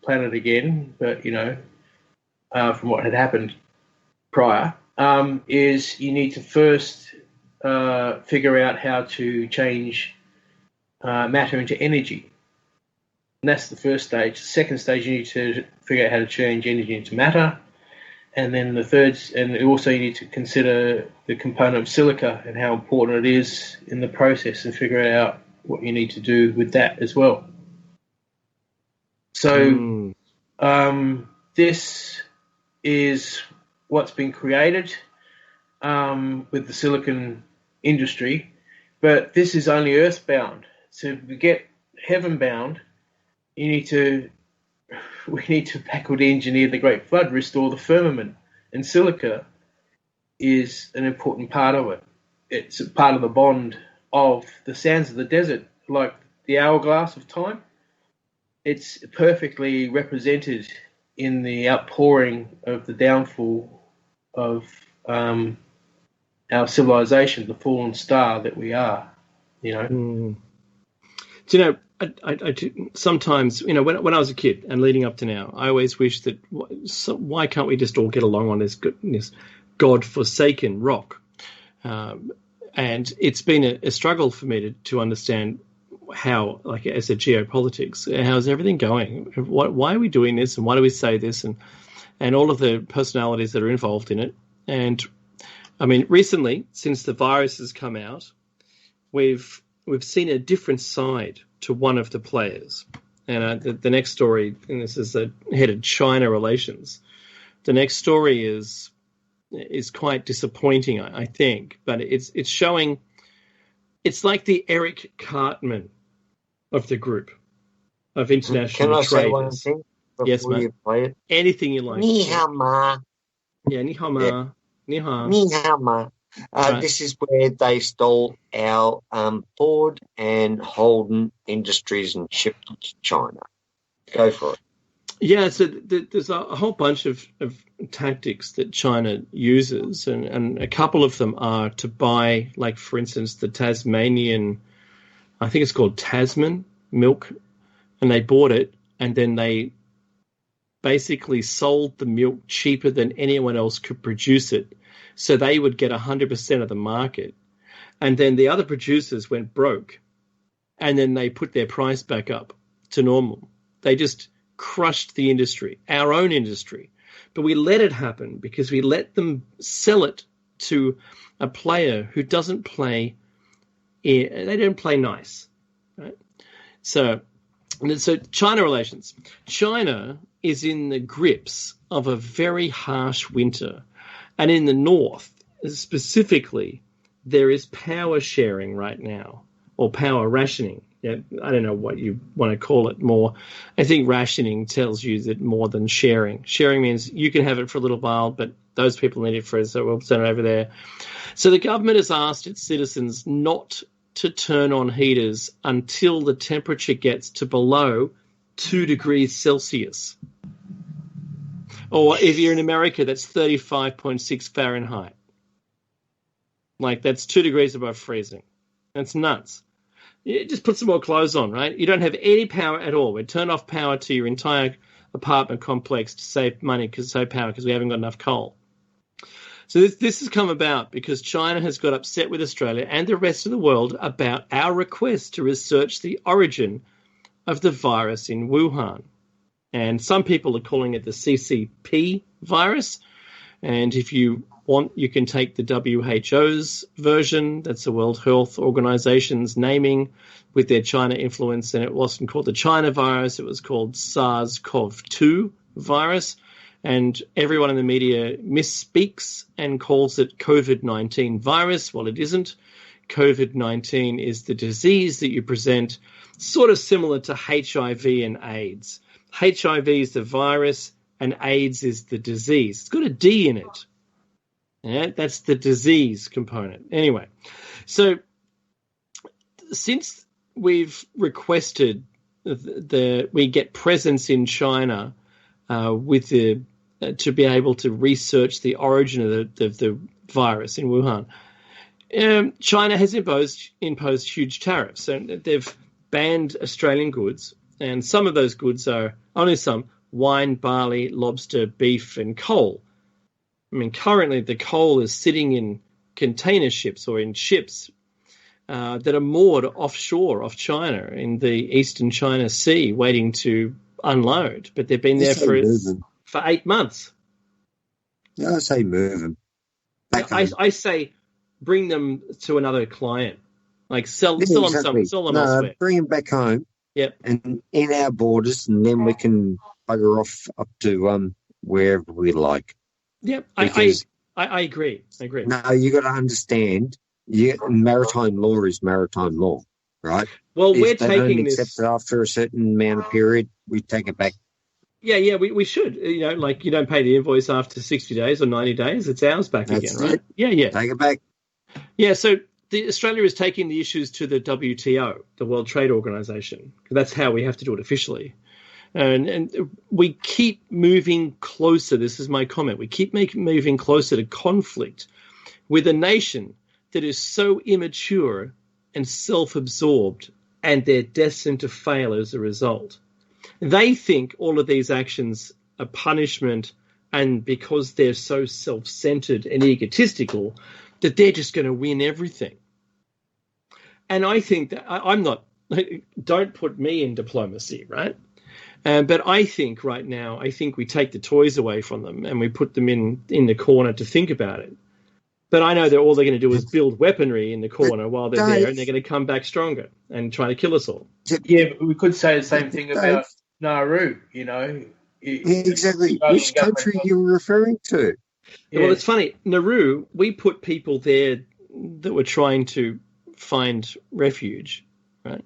planet again, but from what had happened prior, is you need to first figure out how to change matter into energy. And that's the first stage. The second stage, you need to figure out how to change energy into matter. And then the third, and also you need to consider the component of silica and how important it is in the process, and figure out what you need to do with that as well. So this is what's been created with the silicon industry, but this is only earthbound. So to get heaven-bound, we need to backward engineer the Great Flood, restore the firmament, and silica is an important part of it. It's a part of the bond of the sands of the desert, like the hourglass of time. It's perfectly represented in the outpouring of the downfall of our civilization, the fallen star that we are, you know. Do you know, I sometimes, you know, when I was a kid and leading up to now, I always wish that why can't we just all get along on this God-forsaken rock? And it's been a struggle for me to understand how, like, as a geopolitics, how's everything going? Why are we doing this, and why do we say this, and all of the personalities that are involved in it? And I mean, recently, since the virus has come out, we've seen a different side to one of the players. And the next story, and this is the head of China relations, the next story is quite disappointing, I think. But it's showing, it's like the Eric Cartman of the group of international traders. Can I say one thing before yes, you play it? Anything you like. Ni hao ma. Yeah, ni hao ma. Yeah. Ni hao. Ni hao ma. Right. This is where they stole our Ford and Holden Industries and shipped it to China. Go for it. Yeah, so there's a whole bunch of tactics that China uses, and a couple of them are to buy, like, for instance, the Tasmanian, I think it's called Tasman milk, and they bought it, and then they basically sold the milk cheaper than anyone else could produce it. So they would get 100% of the market. And then the other producers went broke. And then they put their price back up to normal. They just crushed the industry, our own industry. But we let it happen because we let them sell it to a player who doesn't play, they don't play nice. Right? So China relations. China is in the grips of a very harsh winter. And in the north, specifically, there is power sharing right now, or power rationing. Yeah, I don't know what you want to call it more. I think rationing tells you that more than sharing. Sharing means you can have it for a little while, but those people need it for so we'll send it over there. So the government has asked its citizens not to turn on heaters until the temperature gets to below 2 degrees Celsius. Or if you're in America, that's 35.6 Fahrenheit. Like, that's 2 degrees above freezing. That's nuts. You just put some more clothes on, right? You don't have any power at all. We turn off power to your entire apartment complex to save money, because we haven't got enough coal. So this has come about because China has got upset with Australia and the rest of the world about our request to research the origin of the virus in Wuhan. And some people are calling it the CCP virus. And if you want, you can take the WHO's version. That's the World Health Organization's naming with their China influence. And it wasn't called the China virus. It was called SARS-CoV-2 virus. And everyone in the media misspeaks and calls it COVID-19 virus. Well, it isn't. COVID-19 is the disease that you present, sort of similar to HIV and AIDS. HIV is the virus and AIDS is the disease. It's got a D in it. Yeah, that's the disease component. Anyway, so since we've requested we get presence in China with to be able to research the origin of the virus in Wuhan, China has imposed huge tariffs, and they've banned Australian goods. And some of those goods are, only some, wine, barley, lobster, beef, and coal. I mean, currently the coal is sitting in container ships or in ships that are moored offshore off China in the eastern China Sea waiting to unload, but they've been there for 8 months. Yeah, I say move them. I say bring them to another client. Like sell them elsewhere. Bring them back home. Yep. And in our borders, and then we can bugger off up to wherever we like. Yep, I agree. No, you got to understand. Maritime law is maritime law, right? Well, if we're they taking don't this accept it after a certain amount of period, we take it back. Yeah, we should. Like you don't pay the invoice after 60 days or 90 days. It's ours back again, right? Yeah. Take it back. Yeah, so Australia is taking the issues to the WTO, the World Trade Organization. That's how we have to do it officially. And we keep moving closer. This is my comment. We keep moving closer to conflict with a nation that is so immature and self-absorbed, and they're destined to fail as a result. They think all of these actions are punishment, and because they're so self-centered and egotistical, that they're just going to win everything. And I think that I'm not, don't put me in diplomacy, right? But I think right now, we take the toys away from them and we put them in the corner to think about it. But I know that all they're going to do is build weaponry in the corner while they're there, and they're going to come back stronger and try to kill us all. Yeah, but we could say the same thing about Nauru, Exactly. Which country are you referring to? Yeah. Well, it's funny. Nauru, we put people there that were trying to find refuge, right?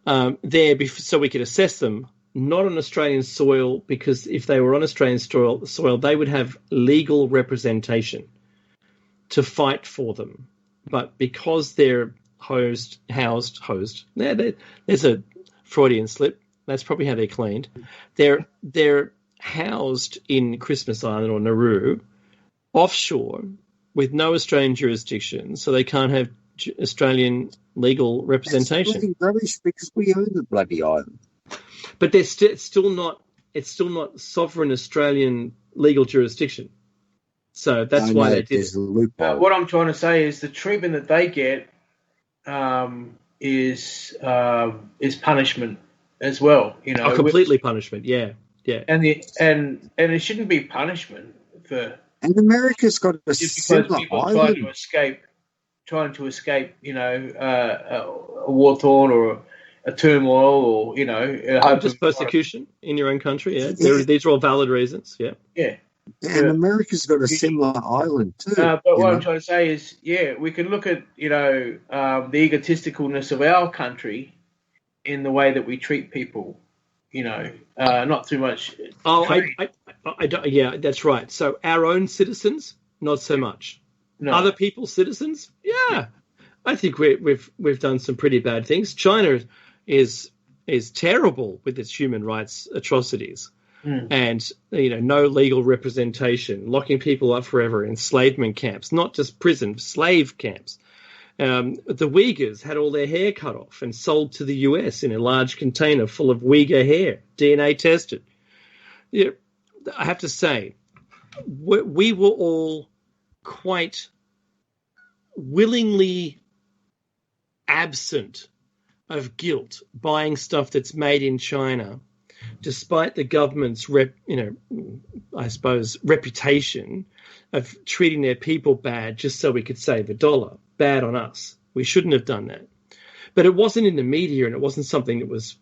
So we could assess them, not on Australian soil, because if they were on Australian soil, they would have legal representation to fight for them. But because they're housed, there's a Freudian slip. That's probably how they're cleaned. They're housed in Christmas Island or Nauru, offshore, with no Australian jurisdiction, so they can't have Australian legal representation. It's bloody rubbish because we own the bloody island. But they're still not sovereign Australian legal jurisdiction. So that's why they did it. What I'm trying to say is the treatment that they get is punishment as well. Completely punishment. Yeah. And it shouldn't be punishment for. And America's got a similar people island. trying to escape, a war torn or a turmoil or just persecution in your own country. Yeah, these are all valid reasons. Yeah. And America's got a similar island too. But what I'm trying to say is, we can look at the egotisticalness of our country in the way that we treat people. Not too much. I don't. Yeah, that's right. So our own citizens, not so much. No. Other people's citizens, yeah. I think we've done some pretty bad things. China is terrible with its human rights atrocities. And no legal representation, locking people up forever, enslavement camps, not just prison, slave camps. The Uyghurs had all their hair cut off and sold to the US in a large container full of Uyghur hair, DNA tested. I have to say, we were all quite willingly absent of guilt buying stuff that's made in China, despite the government's reputation of treating their people bad just so we could save $1. Bad on us. We shouldn't have done that. But it wasn't in the media, and it wasn't something that was,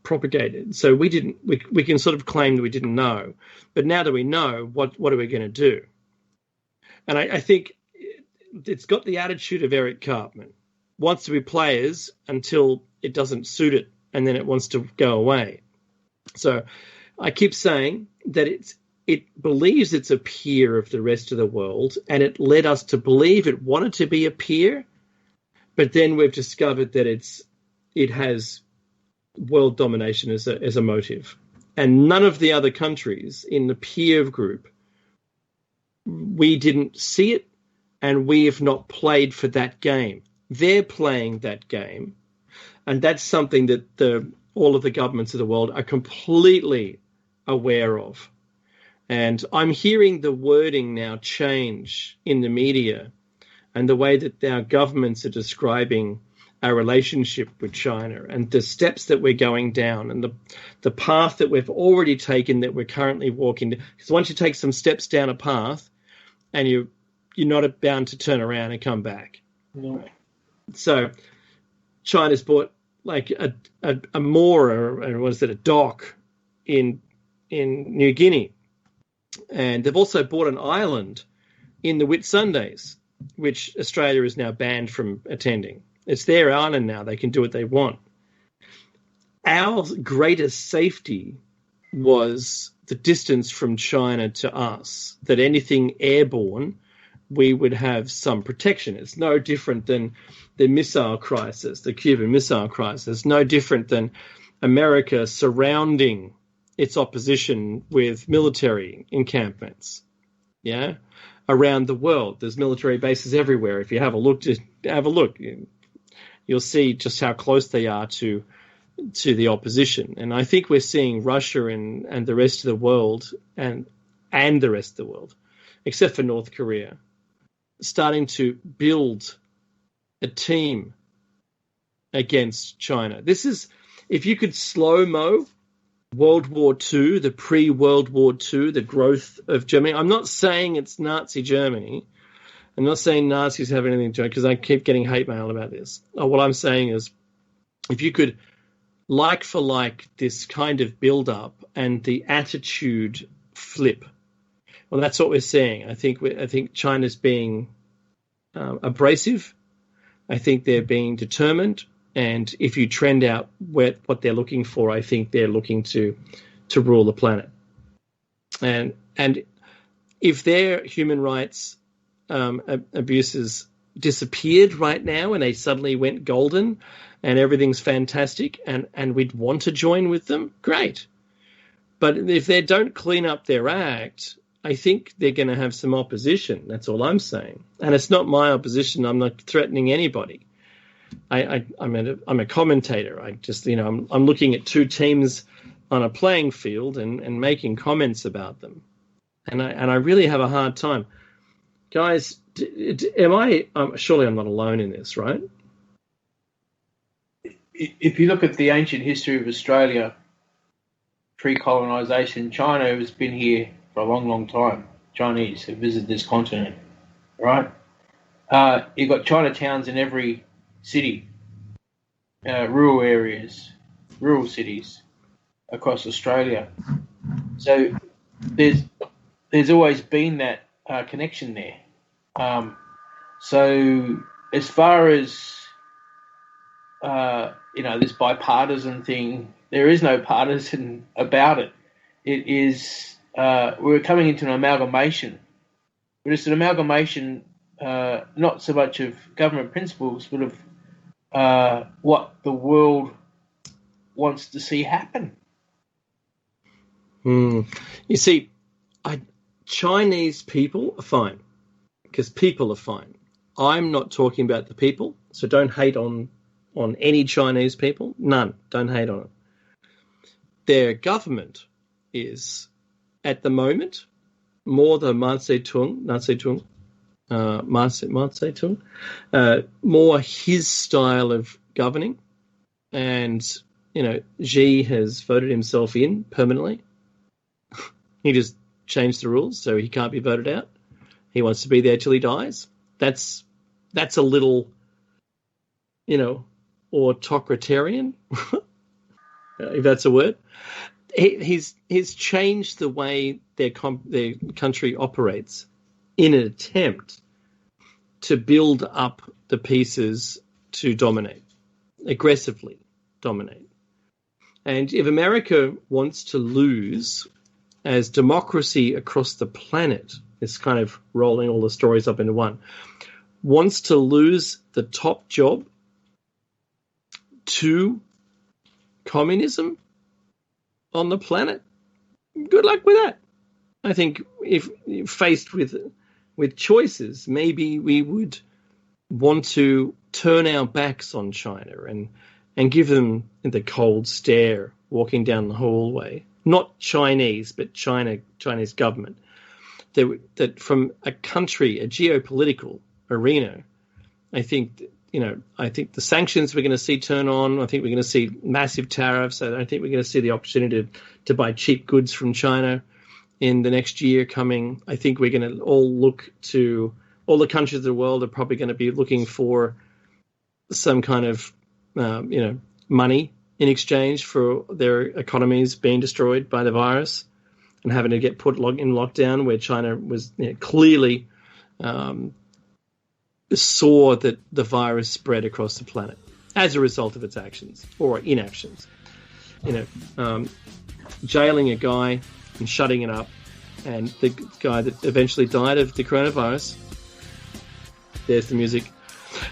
propagated. So we can sort of claim that we didn't know. But now that we know, what are we going to do? And I think it's got the attitude of Eric Cartman. Wants to be players until it doesn't suit it, and then it wants to go away. So I keep saying that it believes it's a peer of the rest of the world, and it led us to believe it wanted to be a peer, but then we've discovered that it has world domination as a motive. And none of the other countries in the peer group, we didn't see it, and we have not played for that game. They're playing that game, and that's something that all of the governments of the world are completely aware of. And I'm hearing the wording now change in the media and the way that our governments are describing our relationship with China and the steps that we're going down and the path that we've already taken that we're currently walking. Because once you take some steps down a path and you're not bound to turn around and come back. No. So China's bought like a moor, or was it a dock in New Guinea. And they've also bought an island in the Whitsundays, which Australia is now banned from attending. It's their island now. They can do what they want. Our greatest safety was the distance from China to us, that anything airborne, we would have some protection. It's no different than the missile crisis, the Cuban Missile Crisis, no different than America surrounding its opposition with military encampments. Yeah, around the world, there's military bases everywhere. If you have a look, you'll see just how close they are to the opposition. And I think we're seeing Russia and the rest of the world and the rest of the world, except for North Korea, starting to build a team against China. This is, if you could slow-mo World War II, the pre-World War II, the growth of Germany. I'm not saying it's Nazi Germany. I'm not saying Nazis have anything to do, because I keep getting hate mail about this. What I'm saying is, if you could, like for like, this kind of build-up and the attitude flip, well, that's what we're seeing. I think China's being abrasive. I think they're being determined. And if you trend out what they're looking for, I think they're looking to rule the planet. And if their human rights abuses disappeared right now and they suddenly went golden and everything's fantastic and we'd want to join with them, great. But if they don't clean up their act, I think they're going to have some opposition. That's all I'm saying. And it's not my opposition. I'm not threatening anybody. I'm a commentator. I just, I'm looking at two teams on a playing field and making comments about them. And I really have a hard time. Guys, surely I'm not alone in this, right? If you look at the ancient history of Australia, pre-colonisation, China has been here for a long, long time. Chinese have visited this continent, right? You've got Chinatowns in every city, rural areas, rural cities across Australia. So there's always been that connection there. So as far as this bipartisan thing, there is no partisan about it. It is we're coming into an amalgamation, but it's an amalgamation not so much of government principles, but of what the world wants to see happen. You see, Chinese people are fine, because people are fine. I'm not talking about the people, so don't hate on any Chinese people. None. Don't hate on it. Their government is, at the moment, more the Mao Zedong, more his style of governing. And, Xi has voted himself in permanently. He just changed the rules, so he can't be voted out. He wants to be there till he dies. That's a little, autocratarian, if that's a word. He's changed the way their country operates in an attempt to build up the pieces to dominate, aggressively dominate. And if America wants to lose as democracy across the planet, it's kind of rolling all the stories up into one, wants to lose the top job to communism on the planet, good luck with that. I think if faced with choices, maybe we would want to turn our backs on China and give them the cold stare walking down the hallway. Not Chinese, but Chinese government. That from a country, a geopolitical arena, I think the sanctions we're going to see turn on. I think we're going to see massive tariffs. I think we're going to see the opportunity to buy cheap goods from China in the next year coming. I think we're going to all the countries of the world are probably going to be looking for some kind of, money in exchange for their economies being destroyed by the virus and having to get put in lockdown, where China was clearly saw that the virus spread across the planet as a result of its actions or inactions. Jailing a guy and shutting it up, and the guy that eventually died of the coronavirus. There's the music.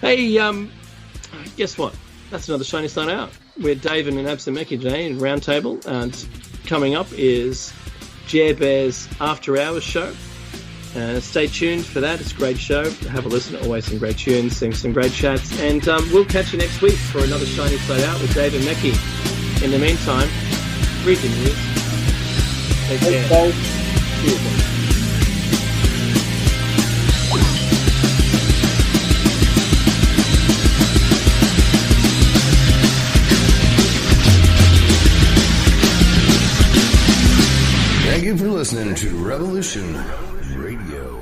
Hey, guess what? That's another Shiny Sign Out. We're Dave and Absent Meki today in Roundtable, and coming up is Jer Bear's After Hours show. Stay tuned for that. It's a great show. Have a listen. Always some great tunes, some great chats, and we'll catch you next week for another Shiny Sign Out with Dave and Meki. In the meantime, read the news. Take care. Cheers. Thank you for listening to Revolution Radio.